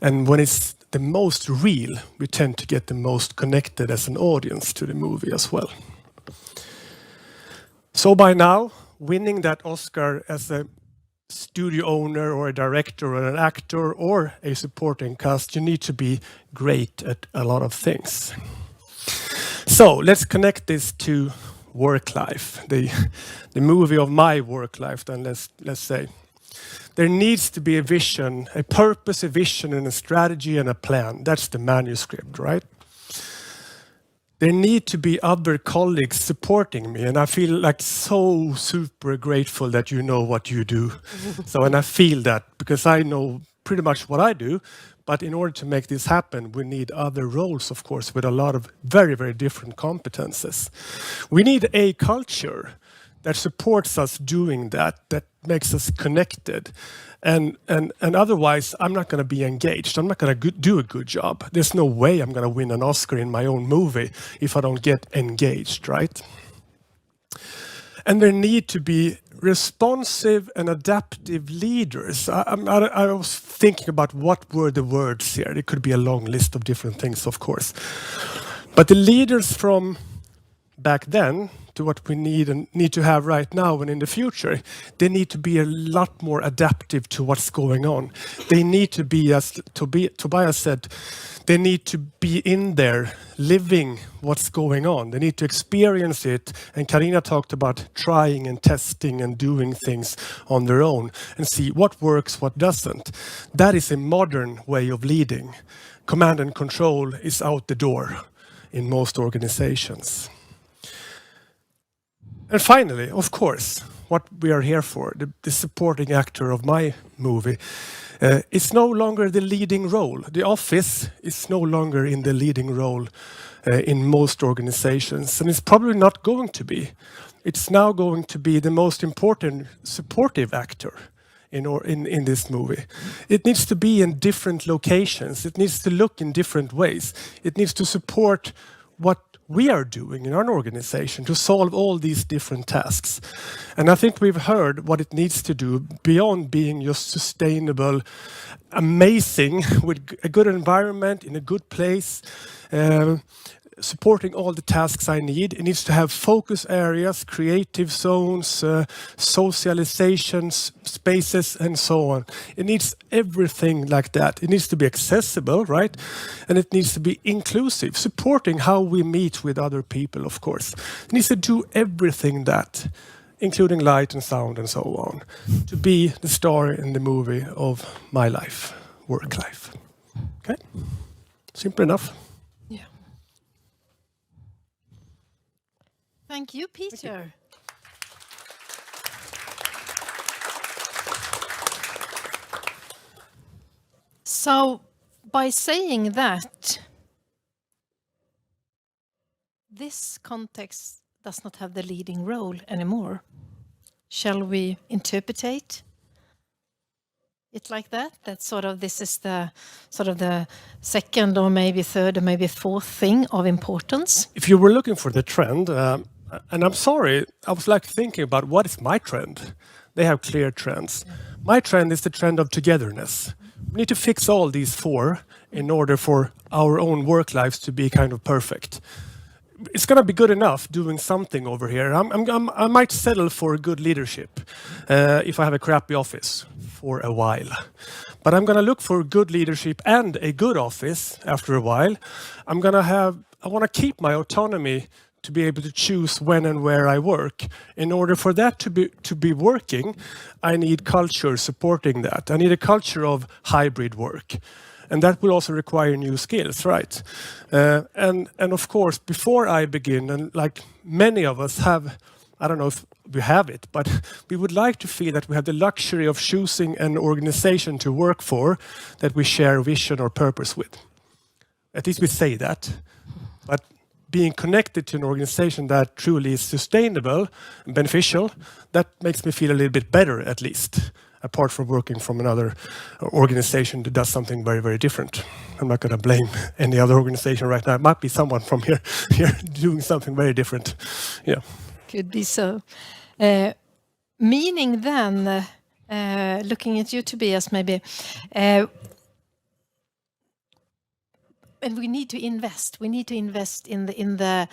And when it's the most real, we tend to get the most connected as an audience to the movie as well. So by now, winning that Oscar as a studio owner or a director or an actor or a supporting cast, you need to be great at a lot of things. So let's connect this to work life, the movie of my work life, then let's say. There needs to be a vision, a purpose, a vision and a strategy and a plan. That's the manuscript, right? There need to be other colleagues supporting me, and I feel like so super grateful that you know what you do. And I feel that because I know pretty much what I do, but in order to make this happen, we need other roles, of course, with a lot of very, very different competences. We need a culture that supports us doing that makes us connected. And otherwise, I'm not going to be engaged. I'm not going to do a good job. There's no way I'm going to win an Oscar in my own movie if I don't get engaged, right? And there need to be responsive and adaptive leaders. I was thinking about what were the words here. It could be a long list of different things, of course. But the leaders from back then to what we need to have right now and in the future, they need to be a lot more adaptive to what's going on. They need to be, as Tobias said, they need to be in there, living what's going on. They need to experience it. And Carina talked about trying and testing and doing things on their own and see what works, what doesn't. That is a modern way of leading. Command and control is out the door in most organizations. And finally, of course, what we are here for, the supporting actor of my movie, it's no longer the leading role. The office is no longer in the leading role in most organizations, and it's probably not going to be. It's now going to be the most important supportive actor in this movie. It needs to be in different locations. It needs to look in different ways. It needs to support what we are doing in our organization to solve all these different tasks. And I think we've heard what it needs to do beyond being just sustainable, amazing, with a good environment, in a good place, supporting all the tasks I need. It needs to have focus areas, creative zones, socialization spaces, and so on. It needs everything like that. It needs to be accessible, right? And it needs to be inclusive, supporting how we meet with other people, of course. It needs to do everything that, including light and sound and so on, to be the star in the movie of my life, work life. Okay? Simple enough. Thank you, Peter. So, by saying that, this context does not have the leading role anymore. Shall we interpretate it like that? That sort of this is the second or maybe third or maybe fourth thing of importance. If you were looking for the trend, and I'm sorry, I was like thinking about what is my trend. They have clear trends. My trend is the trend of togetherness. We need to fix all these four in order for our own work lives to be kind of perfect. It's going to be good enough doing something over here. I might settle for good leadership if I have a crappy office for a while. But I'm going to look for good leadership and a good office after a while. I want to keep my autonomy to be able to choose when and where I work. In order for that to be working, I need culture supporting that. I need a culture of hybrid work. And that will also require new skills, right? And of course, before I begin, and like many of us have, I don't know if we have it, but we would like to feel that we have the luxury of choosing an organization to work for that we share vision or purpose with. At least we say that. But being connected to an organization that truly is sustainable and beneficial, that makes me feel a little bit better, at least, apart from working from another organization that does something very, very different. I'm not going to blame any other organization right now. It might be someone from here doing something very different. Yeah. Could be so. Meaning then, looking at you, Tobias, maybe, and we need to invest. We need to invest in the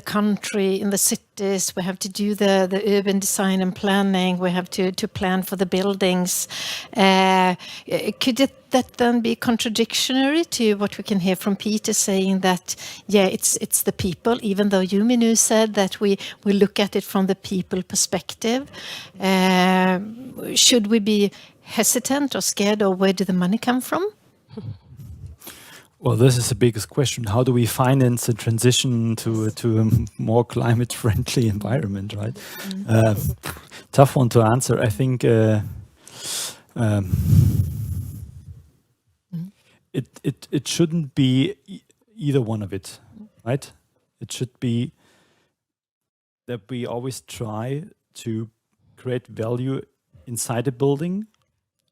country, in the cities. We have to do the urban design and planning. We have to plan for the buildings. Could that then be contradictory to what we can hear from Peter saying that, yeah, it's the people, even though you, Minu, said that we look at it from the people perspective. Should we be hesitant or scared, or where did the money come from? Well, this is the biggest question. How do we finance the transition to a more climate-friendly environment, right? Tough one to answer. I think it shouldn't be either one of it, right? It should be that we always try to create value inside a building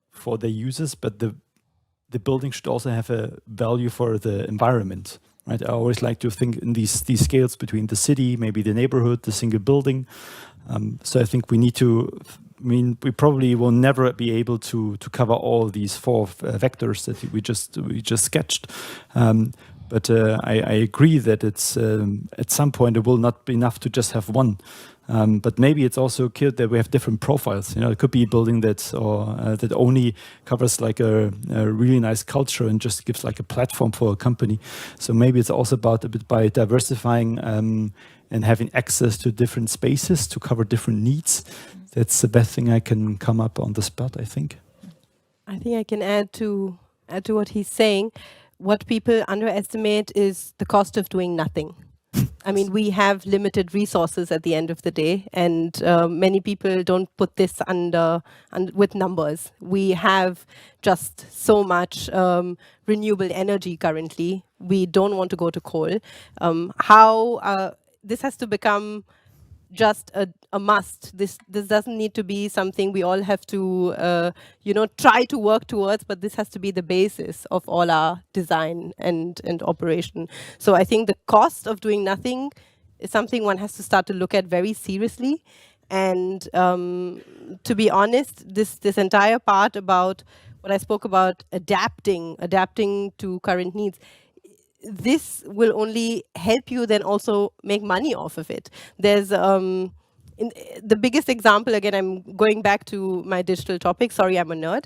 for their users, but the building should also have a value for the environment, right? I always like to think in these scales between the city, maybe the neighborhood, the single building. So I think we need to. I mean, we probably will never be able to cover all these four vectors that we just sketched. But I agree that it's at some point it will not be enough to just have one. But maybe it's also cute that we have different profiles. You know, it could be a building that only covers like a really nice culture and just gives like a platform for a company. So maybe it's also about a bit by diversifying and having access to different spaces to cover different needs. That's the best thing I can come up on the spot, I think. I think I can add to what he's saying. What people underestimate is the cost of doing nothing. I mean, we have limited resources at the end of the day, and many people don't put this under with numbers. We have just so much renewable energy currently. We don't want to go to coal. This has to become just a must. This doesn't need to be something we all have to try to work towards, but this has to be the basis of all our design and operation. So I think the cost of doing nothing is something one has to start to look at very seriously. And to be honest, this entire part about what I spoke about, adapting to current needs, this will only help you then also make money off of it. There's the biggest example, again, I'm going back to my digital topic. Sorry, I'm a nerd,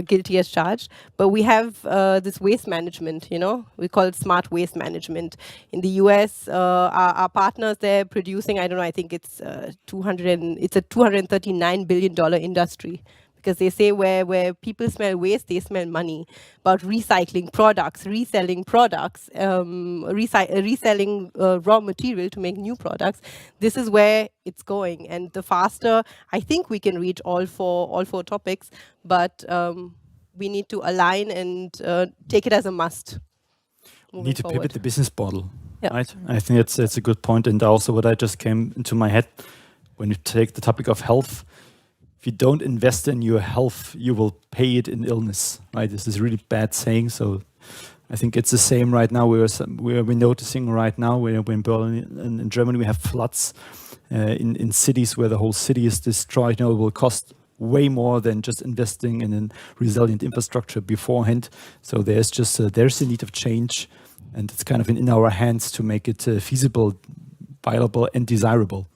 guilty as charged. But we have this waste management, we call it smart waste management. In the US, our partners, they're producing, I don't know, I think it's a $239 billion industry. Because they say where people smell waste, they smell money. About recycling products, reselling products, reselling raw material to make new products. This is where it's going. And the faster, I think we can reach all four topics, but we need to align and take it as a must. We need to pivot the business model, yeah. Right? I think that's a good point. And also what I just came into my head, when you take the topic of health, if you don't invest in your health, you will pay it in illness, right? This is a really bad saying. So I think it's the same right now. We're noticing right now, we're in Berlin and in Germany, we have floods in cities where the whole city is destroyed. It will cost way more than just investing in a resilient infrastructure beforehand. So there's a need of change, and it's kind of in our hands to make it feasible, viable, and desirable.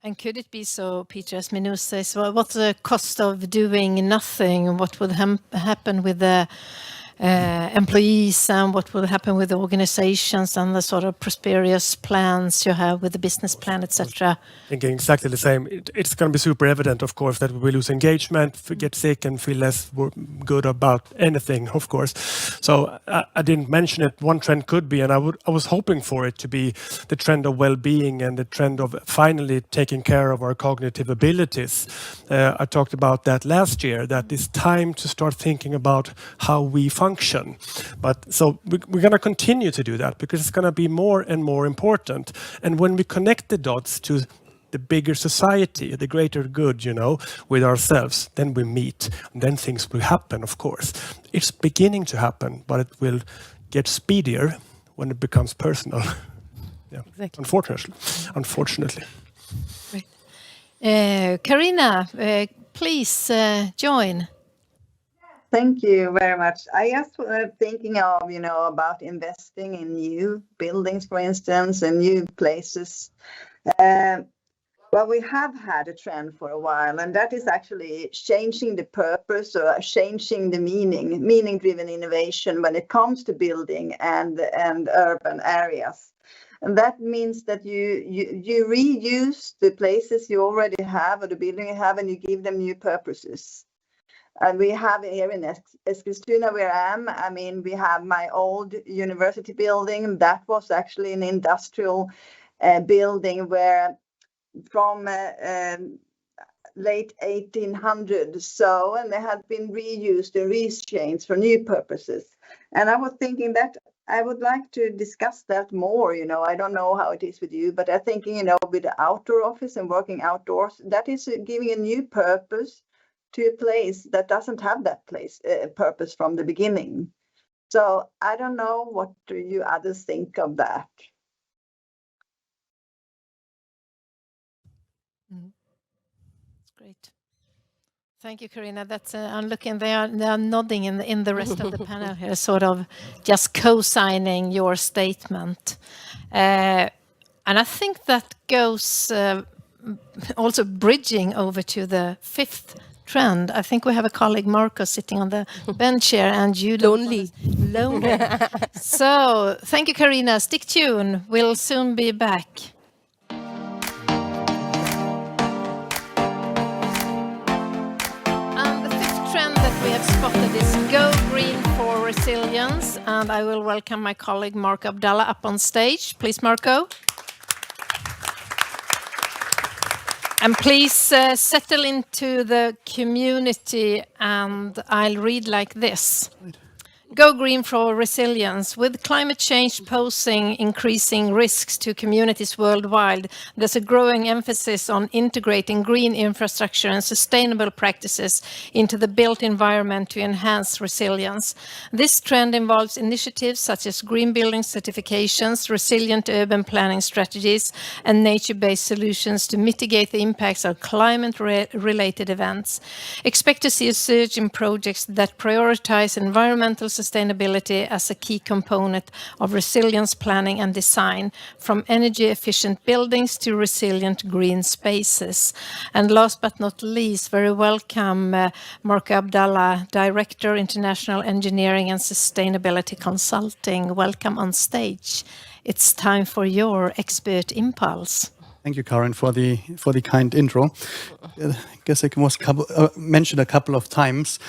And could it be so, Peter, as Minus says, well, what's the cost of doing nothing? What would happen with the employees, and what will happen with the organizations and the sort of prosperous plans you have with the business plan, etc.? Thinking exactly the same. It's going to be super evident, of course, that we will lose engagement, get sick, and feel less good about anything, of course. So I didn't mention it. One trend could be, and I was hoping for it to be the trend of well-being and the trend of finally taking care of our cognitive abilities. I talked about that last year, that it's time to start thinking about how we function. But so we're going to continue to do that because it's going to be more and more important. And when we connect the dots to the bigger society, the greater good, with ourselves, then we meet, and then things will happen, of course. It's beginning to happen, but it will get speedier when it becomes personal. Yeah, exactly. Unfortunately. Great. Karina, please join. Thank you very much. I just was thinking of, about investing in new buildings, for instance, and new places. Well, we have had a trend for a while, and that is actually changing the purpose or changing the meaning-driven innovation when it comes to building and urban areas. And that means that you reuse the places you already have or the building you have, and you give them new purposes. And we have here in Eskilstuna, where I am, we have my old university building. That was actually an industrial building where from late 1800s, and they had been reused and rechanged for new purposes. And I was thinking that I would like to discuss that more. I don't know how it is with you, but I think, with the outdoor office and working outdoors, that is giving a new purpose to a place that doesn't have that purpose from the beginning. So I don't know, what do you others think of that? Great. Thank you, Karina. That's I'm looking. They are nodding in the rest of the panel here, sort of just co-signing your statement, and I think that goes also bridging over to the fifth trend. I think we have a colleague, Marco, sitting on the bench here, and you Lonely. lonely. So thank you, Karina. Stick tuned. We'll soon be back. We have spotted is Go Green for Resilience, and I will welcome my colleague Marco Abdallah up on stage. Please, Marco. And please settle into the community, and I'll read like this. Go Green for Resilience. With climate change posing increasing risks to communities worldwide, there's a growing emphasis on integrating green infrastructure and sustainable practices into the built environment to enhance resilience. This trend involves initiatives such as green building certifications, resilient urban planning strategies, and nature-based solutions to mitigate the impacts of climate-related events. Expect to see a surge in projects that prioritize environmental sustainability as a key component of resilience planning and design, from energy-efficient buildings to resilient green spaces. And last but not least, very welcome Marco Abdallah, Director, International Engineering and Sustainability Consulting. Welcome on stage. It's time for your expert impulse. Thank you, Karen, for the kind intro. I guess I was mentioned a couple of times.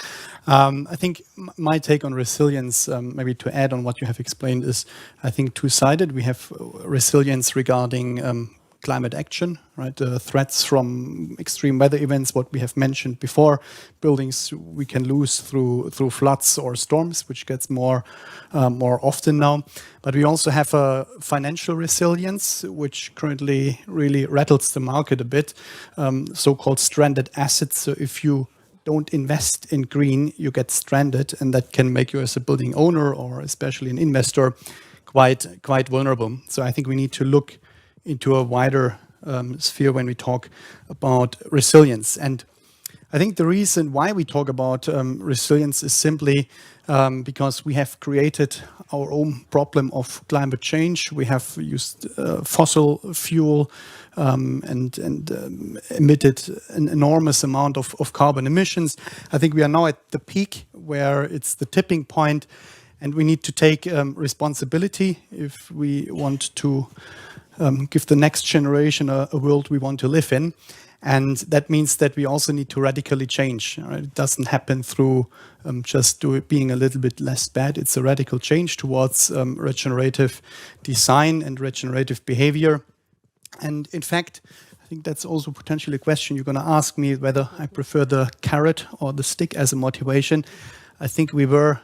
I think my take on resilience, maybe to add on what you have explained, is I think two-sided. We have resilience regarding climate action, right? Threats from extreme weather events, what we have mentioned before, buildings we can lose through floods or storms, which gets more often now. But we also have a financial resilience, which currently really rattles the market a bit, so-called stranded assets. So if you don't invest in green, you get stranded, and that can make you, as a building owner or especially an investor, quite vulnerable. So I think we need to look into a wider sphere when we talk about resilience. And I think the reason why we talk about resilience is simply because we have created our own problem of climate change. We have used fossil fuel and emitted an enormous amount of carbon emissions. I think we are now at the peak where it's the tipping point, and we need to take responsibility if we want to give the next generation a world we want to live in. And that means that we also need to radically change. Right? It doesn't happen through just being a little bit less bad. It's a radical change towards regenerative design and regenerative behavior. And in fact, I think that's also potentially a question you're going to ask me, whether I prefer the carrot or the stick as a motivation. I think we are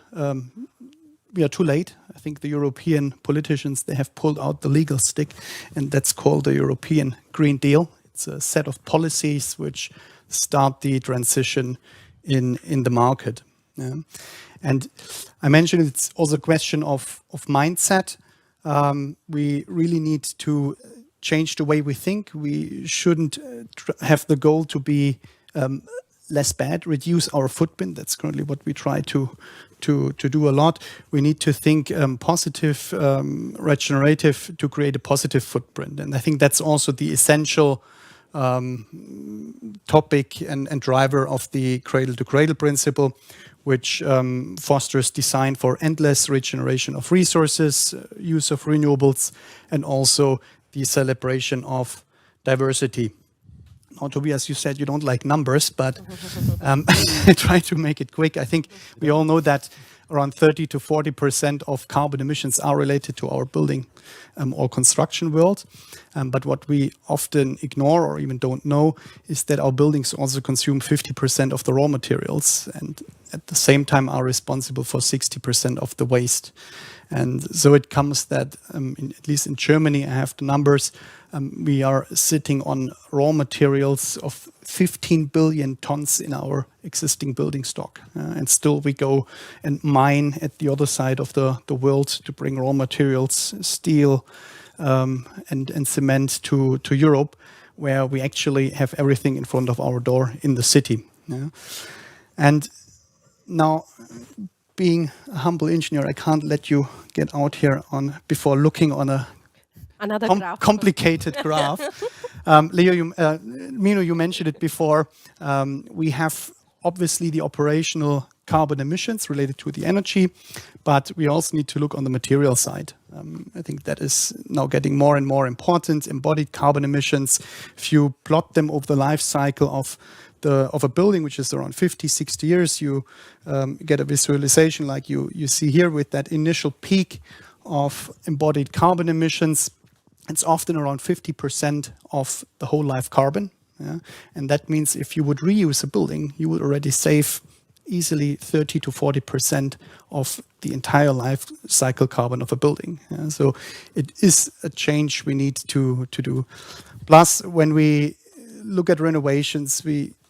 too late. I think the European politicians, they have pulled out the legal stick, and that's called the European Green Deal. It's a set of policies which start the transition in the market. Yeah. And I mentioned it's also a question of mindset. We really need to change the way we think. We shouldn't have the goal to be less bad, reduce our footprint. That's currently what we try to do a lot. We need to think positive, regenerative, to create a positive footprint. And I think that's also the essential topic and driver of the cradle-to-cradle principle, which fosters design for endless regeneration of resources, use of renewables, and also the celebration of diversity. Now, Tobias, you said you don't like numbers, but I try to make it quick. I think we all know that around 30 to 40% of carbon emissions are related to our building or construction world. But what we often ignore or even don't know is that our buildings also consume 50% of the raw materials, and at the same time are responsible for 60% of the waste. And so it comes that, at least in Germany, I have the numbers, we are sitting on raw materials of 15 billion tons in our existing building stock. And still we go and mine at the other side of the world to bring raw materials, steel and cement to Europe, where we actually have everything in front of our door in the city. Yeah? And now, being a humble engineer, I can't let you get out here before looking on a Another graph. complicated graph. Mino, you mentioned it before. We have obviously the operational carbon emissions related to the energy, but we also need to look on the material side. I think that is now getting more and more important. Embodied carbon emissions, if you plot them over the life cycle of a building, which is around 50, 60 years, you get a visualization like you see here with that initial peak of embodied carbon emissions. It's often around 50% of the whole life carbon. Yeah? And that means if you would reuse a building, you would already save easily 30 to 40% of the entire life cycle carbon of a building. Yeah? So it is a change we need to do. Plus, when we look at renovations,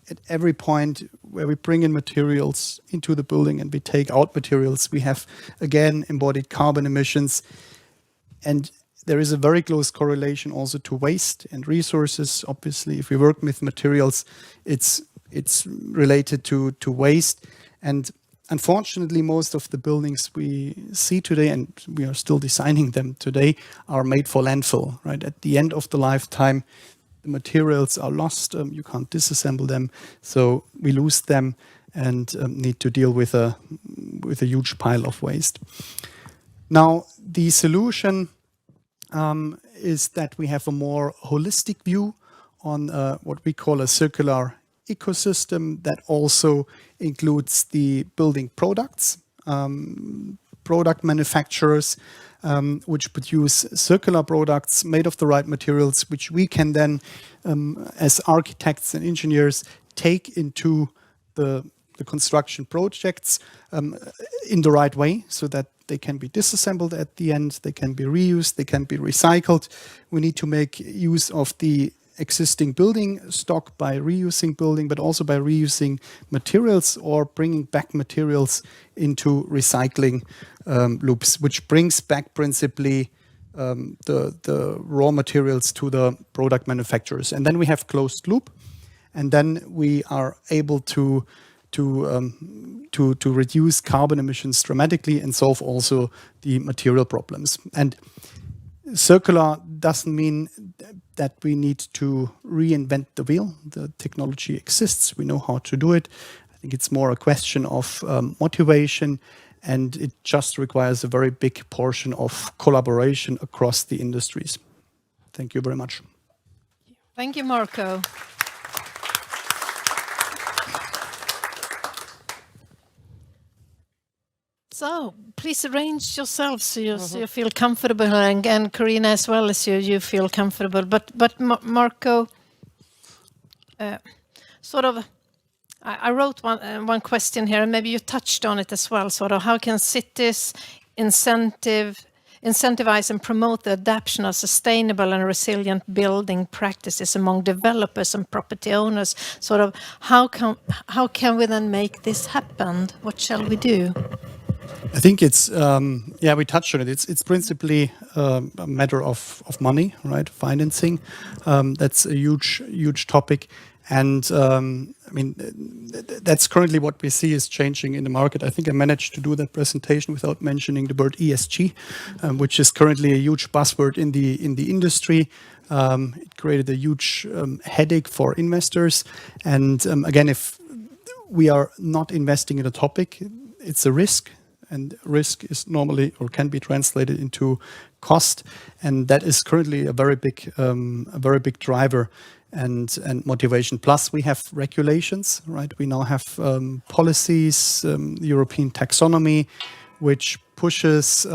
at every point where we bring in materials into the building and we take out materials, we have, again, embodied carbon emissions. And there is a very close correlation also to waste and resources. Obviously, if we work with materials, it's related to waste. And unfortunately, most of the buildings we see today, and we are still designing them today, are made for landfill. Right at the end of the lifetime, the materials are lost. You can't disassemble them, so we lose them and need to deal with a huge pile of waste. Now, the solution is that we have a more holistic view on what we call a circular ecosystem that also includes the building products, product manufacturers, which produce circular products made of the right materials, which we can then, as architects and engineers, take into the construction projects in the right way so that they can be disassembled at the end, they can be reused, they can be recycled. We need to make use of the existing building stock by reusing building, but also by reusing materials or bringing back materials into recycling loops, which brings back principally the raw materials to the product manufacturers. And then we have closed loop, and then we are able to reduce carbon emissions dramatically and solve also the material problems. And circular doesn't mean that we need to reinvent the wheel. The technology exists. We know how to do it. I think it's more a question of motivation, and it just requires a very big portion of collaboration across the industries. Thank you very much. Thank you, Marco. So please arrange yourselves so you feel comfortable, and Karina as well as you feel comfortable. But Marco, sort of, I wrote one question here, and maybe you touched on it as well. Sort of, how can cities incentivize and promote the adoption of sustainable and resilient building practices among developers and property owners? Sort of, how can we then make this happen? What shall we do? I think it's we touched on it. It's principally a matter of money, right? Financing. That's a huge topic, and that's currently what we see is changing in the market. I think I managed to do that presentation without mentioning the word ESG, which is currently a huge buzzword in the industry. It created a huge headache for investors, and again, if we are not investing in a topic, it's a risk. And risk is normally or can be translated into cost, and that is currently a very big driver and motivation. Plus, we have regulations, right? We now have policies, the European taxonomy, which pushes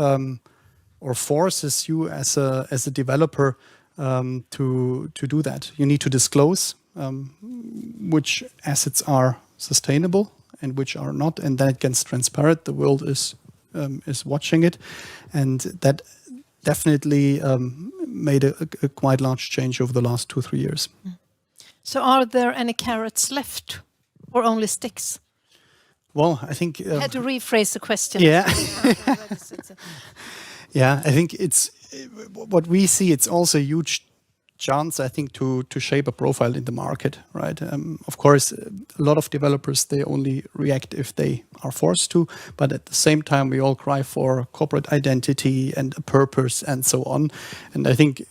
or forces you as a developer to do that. You need to disclose which assets are sustainable and which are not, and then it gets transparent. The world is is watching it, and that definitely made a quite large change over the last 2-3 years. So are there any carrots left or only sticks? Well, I think I had to rephrase the question. yeah. Yeah, I think it's what we see. It's also a huge chance, I think, to shape a profile in the market, right? Of course, a lot of developers, they only react if they are forced to, but at the same time, we all cry for corporate identity and a purpose and so on. And I think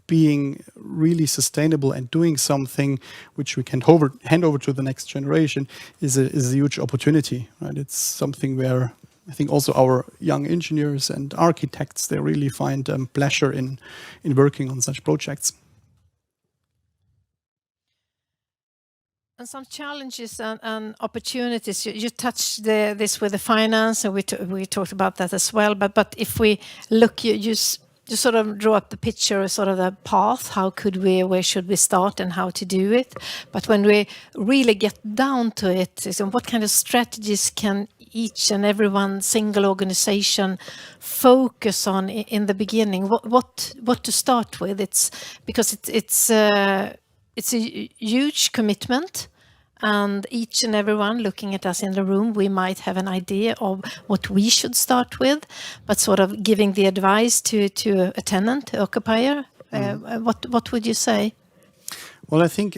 being really sustainable and doing something which we can hand over to the next generation is a huge opportunity, right? It's something where I think also our young engineers and architects, they really find pleasure in working on such projects. And some challenges and opportunities. You touched this with the finance, and we talked about that as well. But if we look, you sort of draw up the picture, sort of the path. How could we? Where should we start, and how to do it? But when we really get down to it, so what kind of strategies can each and every one single organization focus on in the beginning? What to start with? It's because it's a huge commitment, and each and every one looking at us in the room, we might have an idea of what we should start with, but sort of giving the advice to a tenant, occupier. What would you say? Well, I think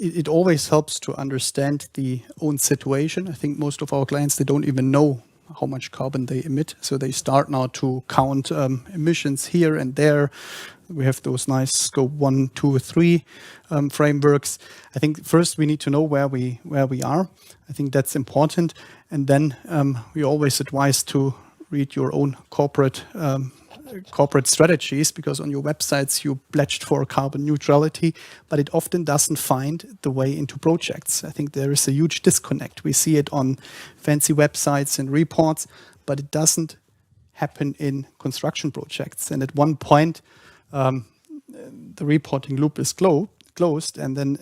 it always helps to understand the own situation. I think most of our clients, they don't even know how much carbon they emit. So they start now to count emissions here and there. We have those nice scope 1, 2, 3 frameworks. I think first we need to know where we are. I think that's important. And then we always advise to read your own corporate strategies, because on your websites you pledged for carbon neutrality, but it often doesn't find the way into projects. I think there is a huge disconnect. We see it on fancy websites and reports, but it doesn't happen in construction projects. And at one point, the reporting loop is closed, and then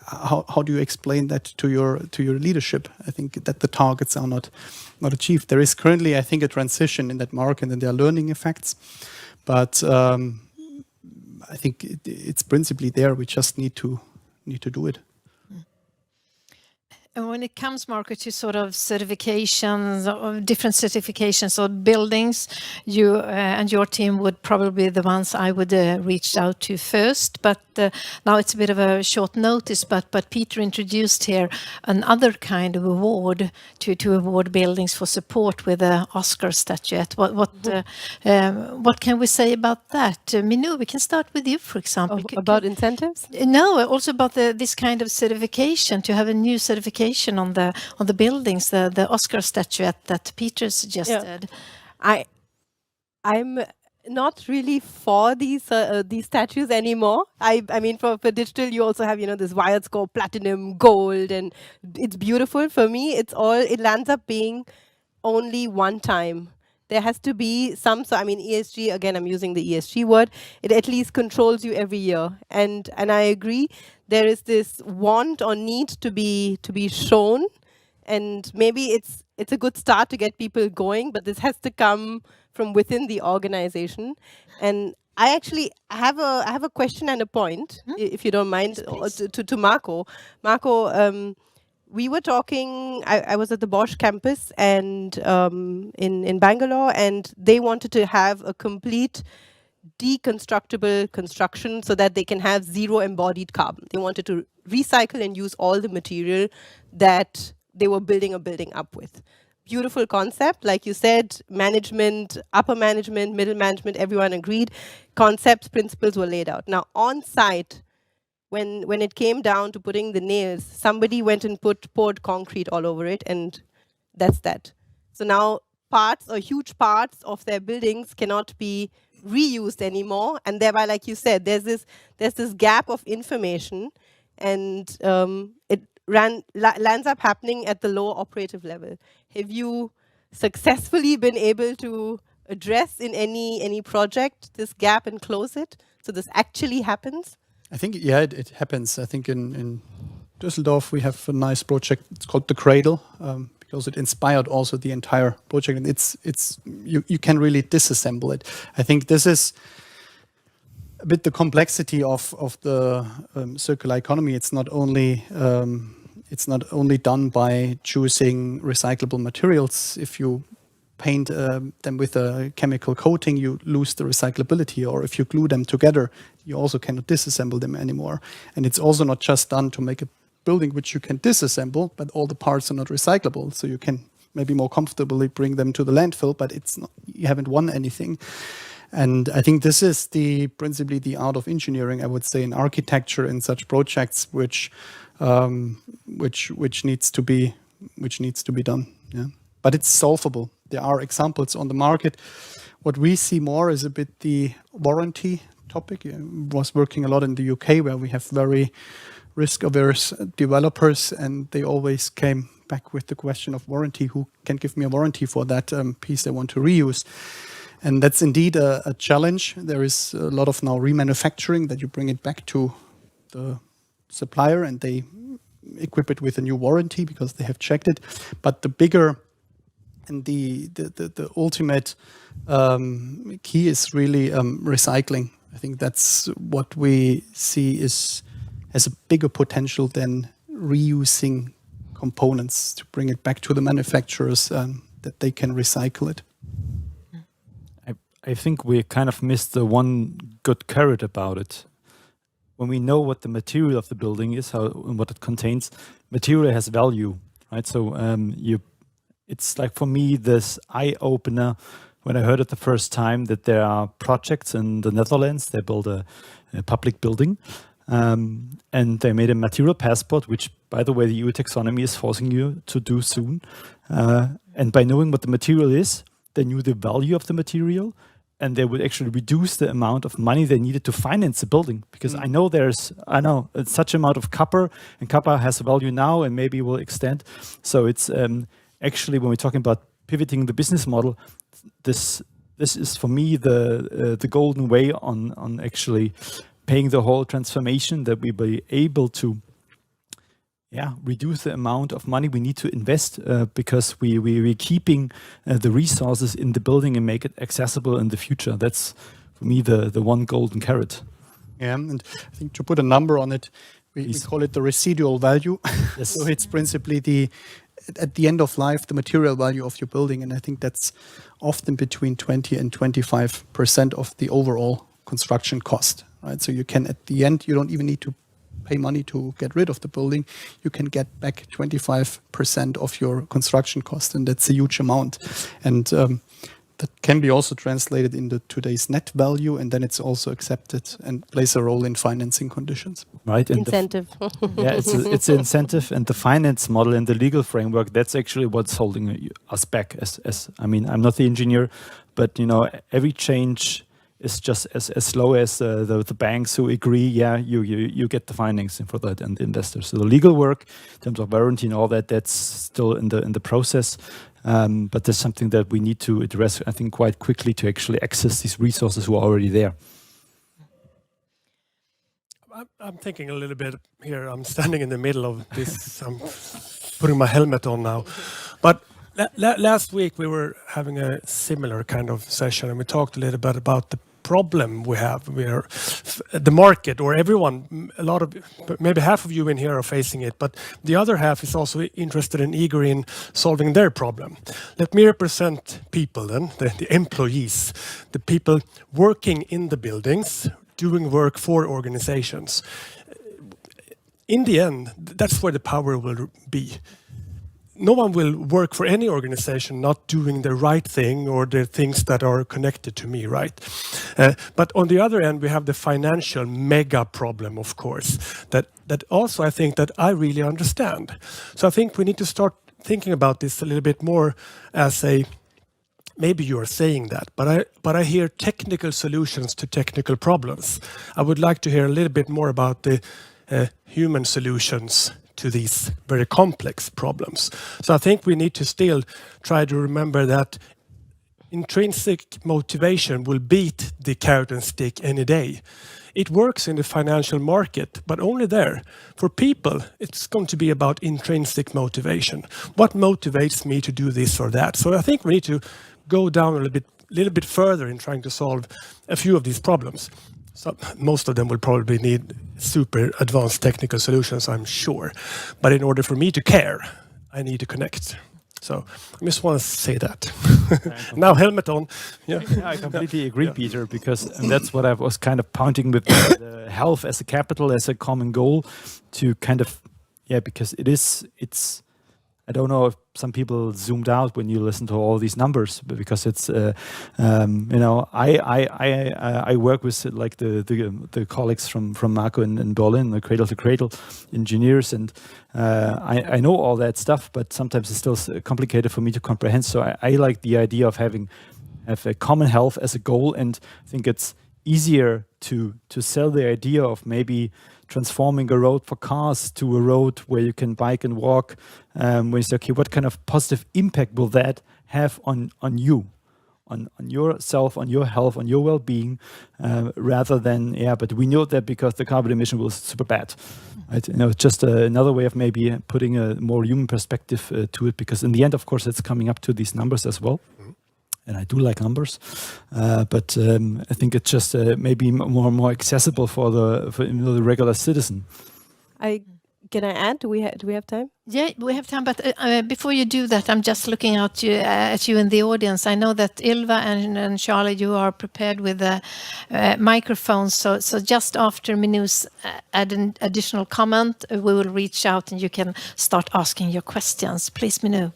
how do you explain that to your leadership? I think that the targets are not achieved. There is currently, I think, a transition in that market, and there are learning effects, but I think it's principally there. We just need to do it. And when it comes, Marco, to sort of certifications, or different certifications of buildings, you and your team would probably be the ones I would reach out to first. But now it's a bit of a short notice. But Peter introduced here another kind of award to award buildings for support with the Oscar statuette. What can we say about that? Minou, we can start with you, for example. About incentives? No, also about this kind of certification, to have a new certification on the buildings, the Oscar statuette that Peter suggested. Yeah. I'm not really for these statues anymore. I mean, for digital, you also have this wired score, platinum, gold, and it's beautiful. For me, it lands up being only one time. There has to be some, so I mean, ESG, again, I'm using the ESG word, it at least controls you every year. And I agree, there is this want or need to be shown, and maybe it's a good start to get people going, but this has to come from within the organization. And I actually have a question and a point, if you don't mind, to Marco. Marco, we were talking, I was at the Bosch campus and in Bangalore, and they wanted to have a complete deconstructible construction so that they can have zero embodied carbon. They wanted to recycle and use all the material that they were building a building up with. Beautiful concept, like you said, management, upper management, middle management, everyone agreed. Concepts, principles were laid out. Now on site, when it came down to putting the nails, somebody went and poured concrete all over it, and that's that. So now parts or huge parts of their buildings cannot be reused anymore, and thereby, like you said, there's this gap of information, and it lands up happening at the lower operative level. Have you successfully been able to address in any project this gap and close it, so this actually happens? I think, yeah, it happens. I think in Düsseldorf we have a nice project. It's called The Cradle, because it inspired also the entire project. And you can really disassemble it. I think this is a bit the complexity of the circular economy. It's not only done by choosing recyclable materials. If you paint them with a chemical coating, you lose the recyclability. Or if you glue them together, you also cannot disassemble them anymore. And it's also not just done to make a building which you can disassemble, but all the parts are not recyclable. So you can maybe more comfortably bring them to the landfill, but it's not, you haven't won anything. And I think this is principally the art of engineering, I would say, in architecture in such projects, which needs to be done. Yeah, but it's solvable. There are examples on the market. What we see more is a bit the warranty topic. I was working a lot in the UK, where we have very risk-averse developers, and they always came back with the question of warranty. Who can give me a warranty for that piece they want to reuse? And that's indeed a challenge. There is a lot of now remanufacturing, that you bring it back to the supplier and they equip it with a new warranty because they have checked it. But the bigger and the ultimate key is really recycling. I think that's what we see has a bigger potential than reusing components, to bring it back to the manufacturers that they can recycle it. I think we kind of missed the one good carrot about it. When we know what the material of the building is, and what it contains, material has value, right? So it's like, for me, this eye-opener when I heard it the first time, that there are projects in the Netherlands. They build a public building, and they made a material passport, which, by the way, the EU taxonomy is forcing you to do soon. And by knowing what the material is, they knew the value of the material, and they would actually reduce the amount of money they needed to finance the building. Because I know it's such amount of copper, and copper has a value now and maybe will extend. So it's actually, when we're talking about pivoting the business model, this is for me the golden way on actually paying the whole transformation, that we be able to reduce the amount of money we need to invest, because we're keeping the resources in the building and make it accessible in the future. That's, for me, the one golden carrot. Yeah, and I think to put a number on it, we call it the residual value. Yes. So it's principally at the end of life, the material value of your building. And I think that's often between 20 and 25% of the overall construction cost, right? So you can, at the end, you don't even need to pay money to get rid of the building. You can get back 25% of your construction cost, and that's a huge amount. And that can be also translated into today's net value, and then it's also accepted and plays a role in financing conditions. Right. And incentive. It's an incentive, and the finance model and the legal framework, that's actually what's holding us back. As I mean, I'm not the engineer, but every change is just as slow as the banks who agree, you get the financing for that, and the investors. So the legal work in terms of warranty and all that, that's still in the process. But there's something that we need to address, I think, quite quickly, to actually access these resources who are already there. I'm thinking a little bit here. I'm standing in the middle of this. I'm putting my helmet on now. But last week we were having a similar kind of session, and we talked a little bit about the problem we have where the market, or everyone, maybe half of you in here are facing it, but the other half is also interested and eager in solving their problem. Let me represent people then, the employees, the people working in the buildings, doing work for organizations. In the end, that's where the power will be. No one will work for any organization not doing the right thing or the things that are connected to me, right? But on the other end, we have the financial mega problem, of course, that also I think that I really understand. So I think we need to start thinking about this a little bit more as maybe you are saying that, but I hear technical solutions to technical problems. I would like to hear a little bit more about the human solutions to these very complex problems. So I think we need to still try to remember that, intrinsic motivation will beat the carrot and stick any day. It works in the financial market, but only there. For people, it's going to be about intrinsic motivation. What motivates me to do this or that? So I think we need to go down a little bit further in trying to solve a few of these problems. So most of them will probably need super advanced technical solutions, I'm sure. But in order for me to care, I need to connect. So I just want to say that. Now helmet on. Yeah, I completely agree, Peter, because that's what I was kind of pointing with the health as a capital, as a common goal, to kind of, because it's. I don't know if some people zoomed out when you listen to all these numbers, but because it's, I work with like the colleagues from Marco in Berlin, the cradle to cradle engineers, and I know all that stuff, but sometimes it's still complicated for me to comprehend. So I like the idea of have a common health as a goal, and I think it's easier to sell the idea of maybe transforming a road for cars to a road where you can bike and walk, where you say, okay, what kind of positive impact will that have on you, on yourself, on your health, on your well-being, rather than, but we know that because the carbon emission was super bad. Right? It's just another way of maybe putting a more human perspective to it, because in the end, of course, it's coming up to these numbers as well. And I do like numbers, but I think it's just maybe more accessible for the regular citizen. Can I add? Do we have time? Yeah, we have time, but before you do that, I'm just looking at you in the audience. I know that Ylva and Charlie, you are prepared with microphones. So just after Minu's add an additional comment, we will reach out and you can start asking your questions. Please, Minu.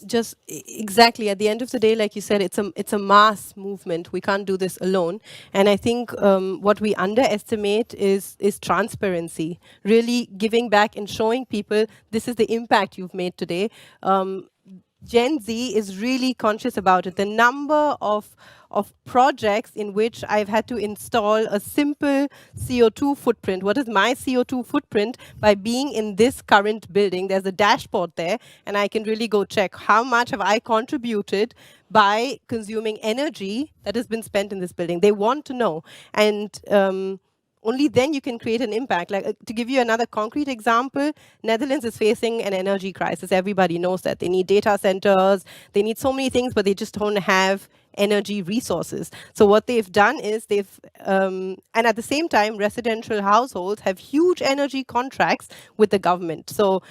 Just exactly at the end of the day, like you said, it's a mass movement. We can't do this alone. And I think what we underestimate is transparency, really giving back and showing people this is the impact you've made today. Gen Z is really conscious about it. The number of projects in which I've had to install a simple CO2 footprint. What is my CO2 footprint by being in this current building? There's a dashboard there, and I can really go check how much have I contributed by consuming energy that has been spent in this building. They want to know. And only then you can create an impact. Like to give you another concrete example, Netherlands is facing an energy crisis. Everybody knows that. They need data centers, they need so many things, but they just don't have energy resources. So what they've done is and at the same time, residential households have huge energy contracts with the government. So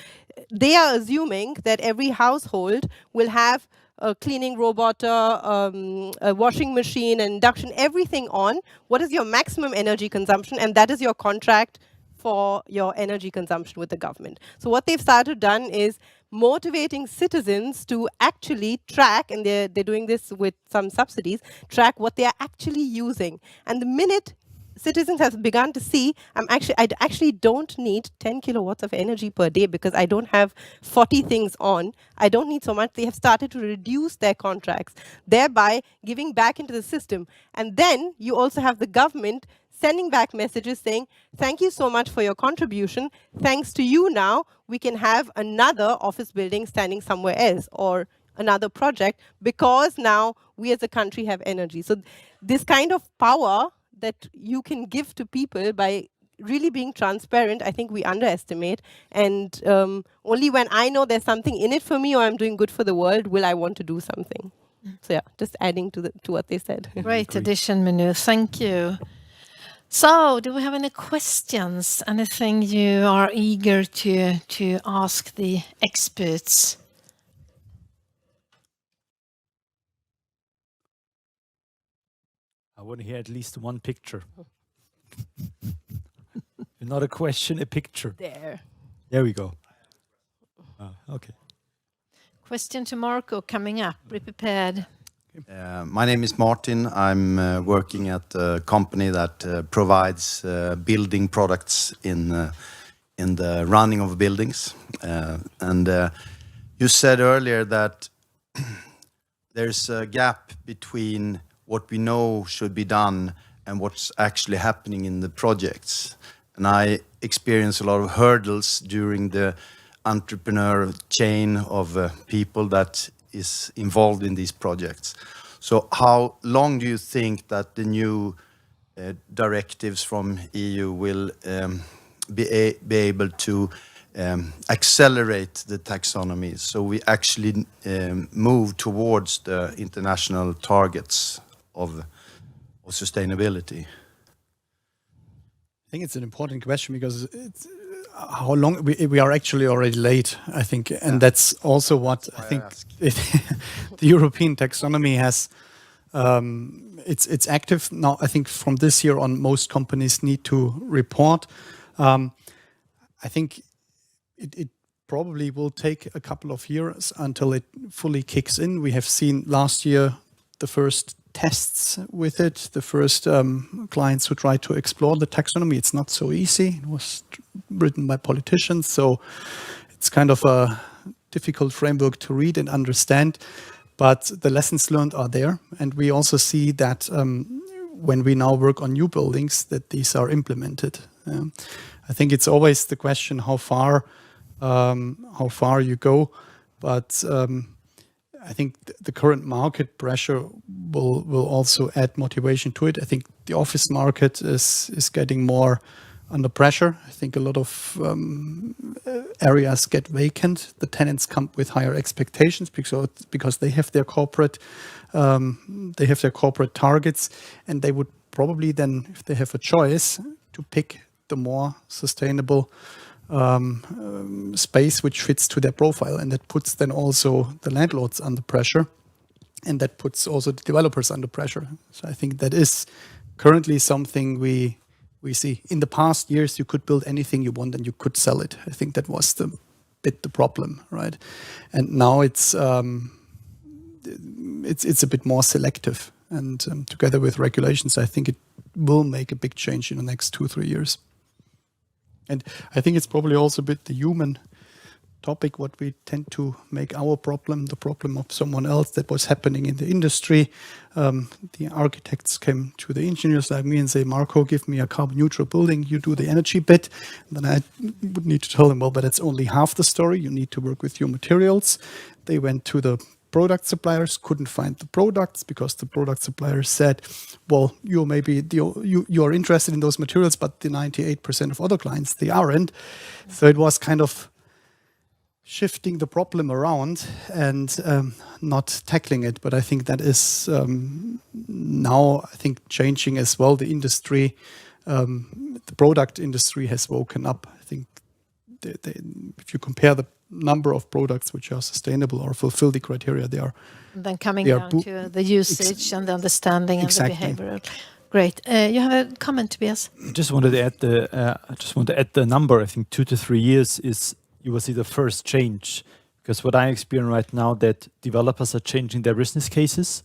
they are assuming that every household will have a cleaning robot, a washing machine, an induction, everything on. What is your maximum energy consumption? And that is your contract for your energy consumption with the government. So what they've started done is motivating citizens to actually track, and they're doing this with some subsidies, track what they are actually using. And the minute citizens have begun to see, I actually don't need 10 kilowatts of energy per day because I don't have 40 things on. I don't need so much. They have started to reduce their contracts, thereby giving back into the system. And then you also have the government sending back messages saying, thank you so much for your contribution. Thanks to you now, we can have another office building standing somewhere else or another project because now we as a country have energy. So this kind of power that you can give to people by really being transparent, I think we underestimate. And only when I know there's something in it for me or I'm doing good for the world will I want to do something. So yeah, just adding to what they said. Great addition, Minu. Thank you. So, do we have any questions? Anything you are eager to ask the experts? I want to hear at least one picture. Not a question, a picture. There we go. Okay. Question to Marco coming up. Be prepared. My name is Martin. I'm working at a company that provides building products in the running of buildings. And you said earlier that there's a gap between what we know should be done and what's actually happening in the projects. And I experience a lot of hurdles during the entrepreneur chain of people that is involved in these projects. So how long do you think that the new directives from EU will be able to accelerate the taxonomy, so we actually move towards the international targets of sustainability? I think it's an important question because it's how long we are actually already late, I think, and that's also what I think the European taxonomy has. It's active now. I think from this year on, most companies need to report. I think it probably will take a couple of years until it fully kicks in. We have seen last year the first tests with it, the first clients who tried to explore the taxonomy. It's not so easy. It was written by politicians, so it's kind of a difficult framework to read and understand. But the lessons learned are there, and we also see that when we now work on new buildings, that these are implemented. I think it's always the question how far you go, but I think the current market pressure will also add motivation to it. I think the office market is getting more under pressure. I think a lot of areas get vacant. The tenants come with higher expectations because they have their corporate targets, and they would probably then, if they have a choice, to pick the more sustainable space which fits to their profile, and that puts then also the landlords under pressure, and that puts also the developers under pressure. So I think that is currently something we see. In the past years, you could build anything you want and you could sell it. I think that was the problem, right? And now it's a bit more selective, and together with regulations, I think it will make a big change in the next 2-3 years. And I think it's probably also a bit the human topic, what we tend to make our problem the problem of someone else. That was happening in the industry. The architects came to the engineers like me and say, Marco, give me a carbon neutral building, you do the energy bit. And then I would need to tell them, well, but that's only half the story. You need to work with your materials. They went to the product suppliers, couldn't find the products because the product suppliers said, well, you are interested in those materials, but the 98% of other clients, they aren't. So it was kind of shifting the problem around and not tackling it. But I think that is now, I think, changing as well. The industry, the product industry has woken up. I think if you compare the number of products which are sustainable or fulfill the criteria, they are then coming down to the usage and the understanding and the behavioral. Great. You have a comment, Tobias? I just wanted to add the number. I think 2 to 3 years is you will see the first change, because what I experience right now that developers are changing their business cases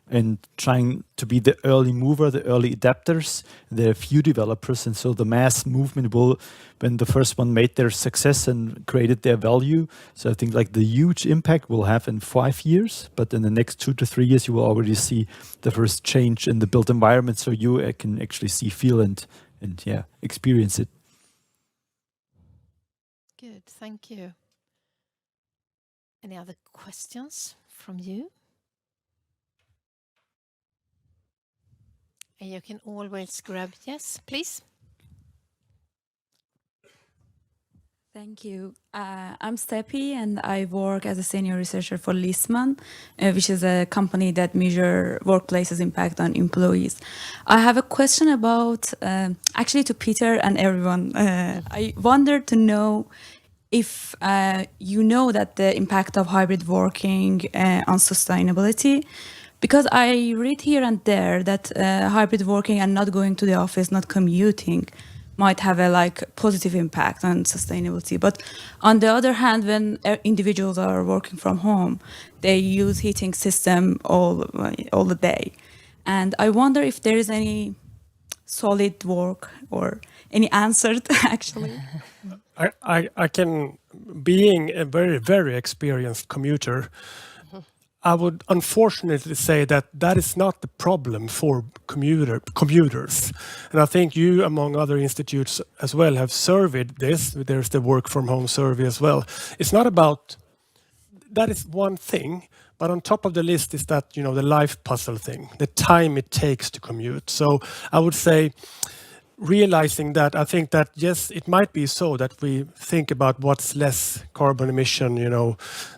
and trying to be the early mover, the early adapters. There are few developers, and so the mass movement will, when the first one made their success and created their value. So I think like the huge impact will have in 5 years, but in the next 2 to 3 years, you will already see the first change in the built environment. So you can actually see, feel, and experience it. Good, thank you. Any other questions from you? And you can always grab, yes, please. Thank you. I'm Stepi, and I work as a senior researcher for Lissman, which is a company that measures workplaces' impact on employees. I have a question about, actually to Peter and everyone. I wonder to know if you know that the impact of hybrid working on sustainability. Because I read here and there that hybrid working and not going to the office, not commuting, might have a positive impact on sustainability. But on the other hand, when individuals are working from home, they use heating system all the day. And I wonder if there is any solid work or any answer actually. I can, being a very, very experienced commuter, I would unfortunately say that is not the problem for commuters. And I think you, among other institutes as well, have surveyed this. There's the work from home survey as well. It's not about, that is one thing, But on top of the list is that, the life puzzle thing, the time it takes to commute. So I would say, realizing that, I think that, yes, it might be so that we think about what's less carbon emission,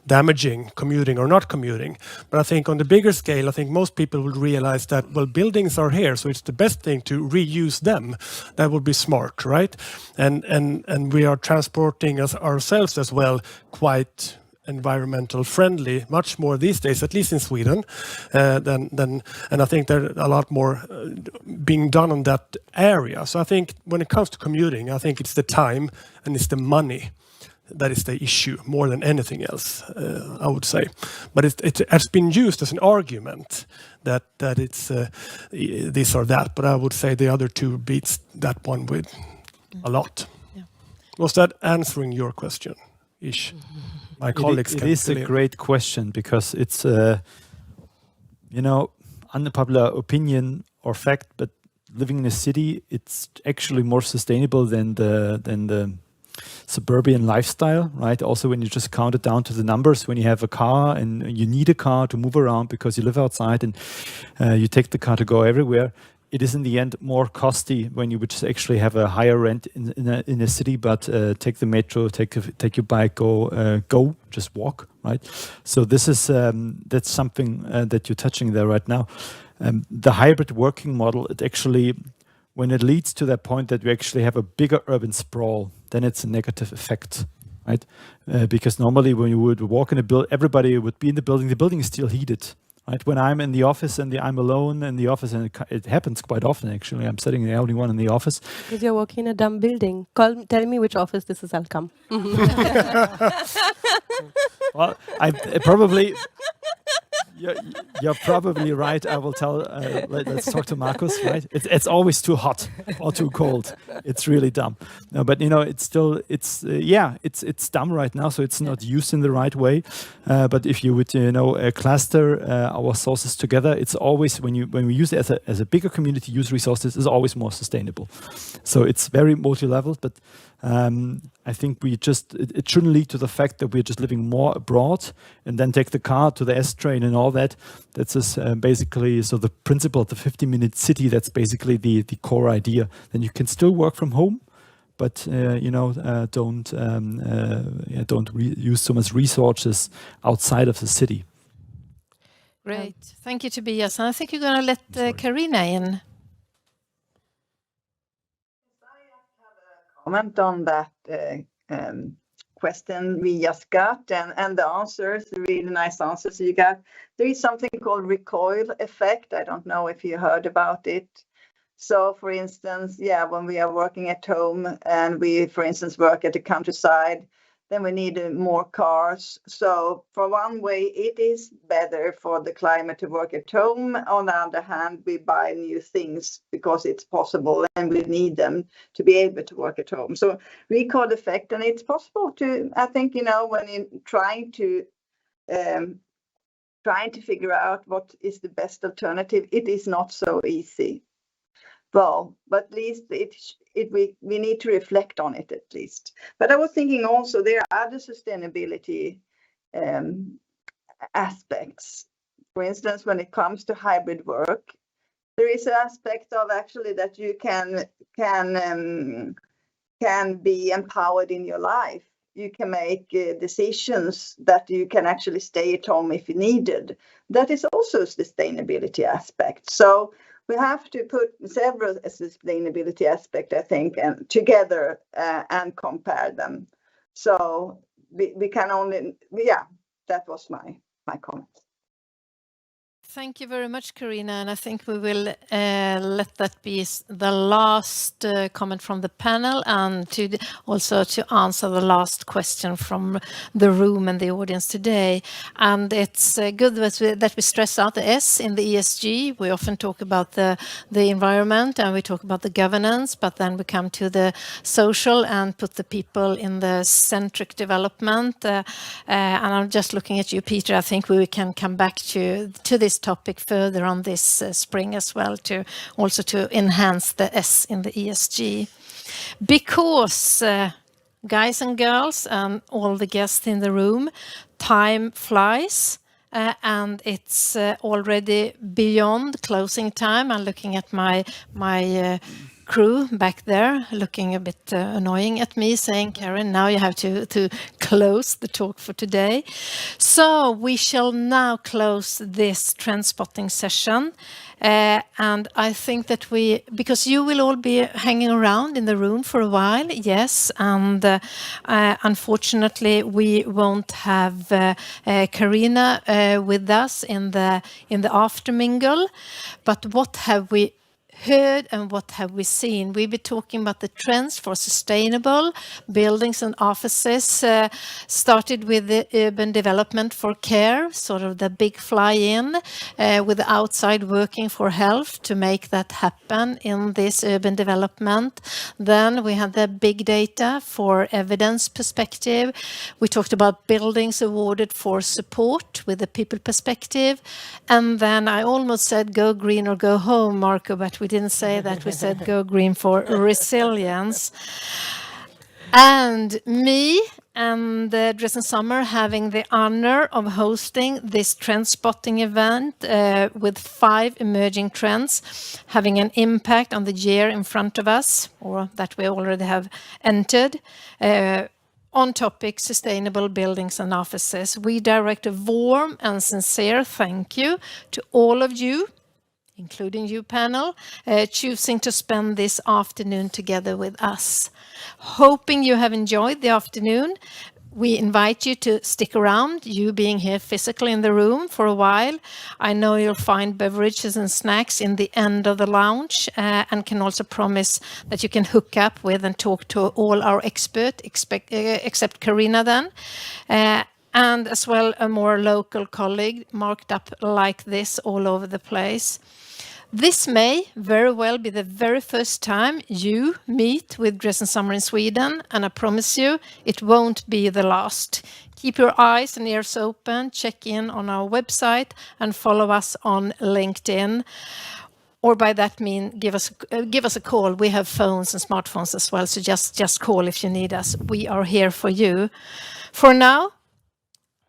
damaging, commuting or not commuting. But I think on the bigger scale, I think most people will realize that, well, buildings are here, so it's the best thing to reuse them. That would be smart, right? And we are transporting ourselves as well quite environmental friendly, much more these days, at least in Sweden, and I think there are a lot more being done on that area. So I think when it comes to commuting, I think it's the time and it's the money that is the issue more than anything else, I would say. But it has been used as an argument that it's this or that, but I would say the other two beats that one with a lot. Yeah. Was that answering your question, Ish? My colleagues It can is a fill in. great question because it's unpopular opinion or fact, but living in a city, it's actually more sustainable than the suburban lifestyle, right? Also, when you just count it down to the numbers, when you have a car and you need a car to move around because you live outside and you take the car to go everywhere, it is in the end more costly when you would just actually have a higher rent in a city, but take the metro, take your bike, go, just walk, right? So this is that's something that you're touching there right now. The hybrid working model, it actually, when it leads to that point that we actually have a bigger urban sprawl, then it's a negative effect, right? Because normally when you would walk in a building, everybody would be in the building is still heated. Right? When I'm in the office and I'm alone in the office, and it happens quite often actually, I'm sitting the only one in the office. Because you're working in a dumb building. Tell me which office this is, I'll come. Well, I probably, you're probably right. I will tell, let's talk to Markus, right? It's always too hot or too cold. It's really dumb. No, but it's still, it's dumb right now, so it's not used in the right way. But if you would, cluster our sources together, it's always, when we use it as a bigger community, use resources is always more sustainable. So it's very multi-level, but I think it shouldn't lead to the fact that we're just living more abroad and then take the car to the S train and all that. That's just basically, so the principle of the 50-minute city, that's basically the core idea. Then you can still work from home, but don't use so much resources outside of the city. Great. Thank you, Tobias. And I think you're going to let Carina in. Comment on that question we just got and the answers, the really nice answers you got. There is something called recoil effect. I don't know if you heard about it. So for instance, when we are working at home and we, for instance, work at the countryside, then we need more cars. So for one way, it is better for the climate to work at home. On the other hand, we buy new things because it's possible and we need them to be able to work at home. So recoil effect, and it's possible to, I think, when you're trying to figure out what is the best alternative, it is not so easy. Well, but at least we need to reflect on it at least. But I was thinking also there are other sustainability aspects. For instance, when it comes to hybrid work, there is an aspect of actually that you can be empowered in your life. You can make decisions that you can actually stay at home if you needed. That is also a sustainability aspect. So we have to put several sustainability aspects, I think, and together and compare them. So we can only, that was my comment. Thank you very much, Carina, and I think we will let that be the last comment from the panel, and also to answer the last question from the room and the audience today. And it's good that we stress out the S in the ESG. We often talk about the environment and we talk about the governance, but then we come to the social and put the people in the centric development. And I'm just looking at you, Peter. I think we can come back to this topic further on this spring as well, to enhance the S in the ESG, because guys and girls and all the guests in the room, time flies, and it's already beyond closing time. I'm looking at my crew back there looking a bit annoying at me, saying, Karen, now you have to close the talk for today. So we shall now close this Trendspotting session. And I think that because you will all be hanging around in the room for a while, yes, and unfortunately we won't have Karina with us in the after mingle. But what have we heard and what have we seen? We've been talking about the trends for sustainable buildings and offices, started with the urban development for care, sort of the big fly-in, with the outside working for health to make that happen in this urban development. Then we had the big data for evidence perspective. We talked about buildings awarded for support with the people perspective. And then I almost said go green or go home, Marco, but we didn't say that. We said go green for resilience. And me and Drees & Sommer having the honor of hosting this Trendspotting event with 5 emerging trends having an impact on the year in front of us, or that we already have entered. On topic sustainable buildings and offices. We direct a warm and sincere thank you to all of you, including you panel, choosing to spend this afternoon together with us. Hoping you have enjoyed the afternoon. We invite you to stick around, you being here physically in the room for a while. I know you'll find beverages and snacks in the end of the lounge, and can also promise that you can hook up with and talk to all our experts, except Karina then. And as well a more local colleague marked up like this all over the place. This may very well be the very first time you meet with Drees & Sommer in Sweden, and I promise you it won't be the last. Keep your eyes and ears open, check in on our website and follow us on LinkedIn. Or by that mean, give us a call. We have phones and smartphones as well, so just call if you need us. We are here for you. For now,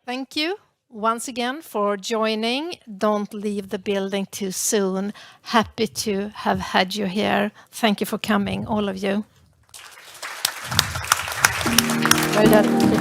thank you once again for joining. Don't leave the building too soon. Happy to have had you here. Thank you for coming, all of you. Well done.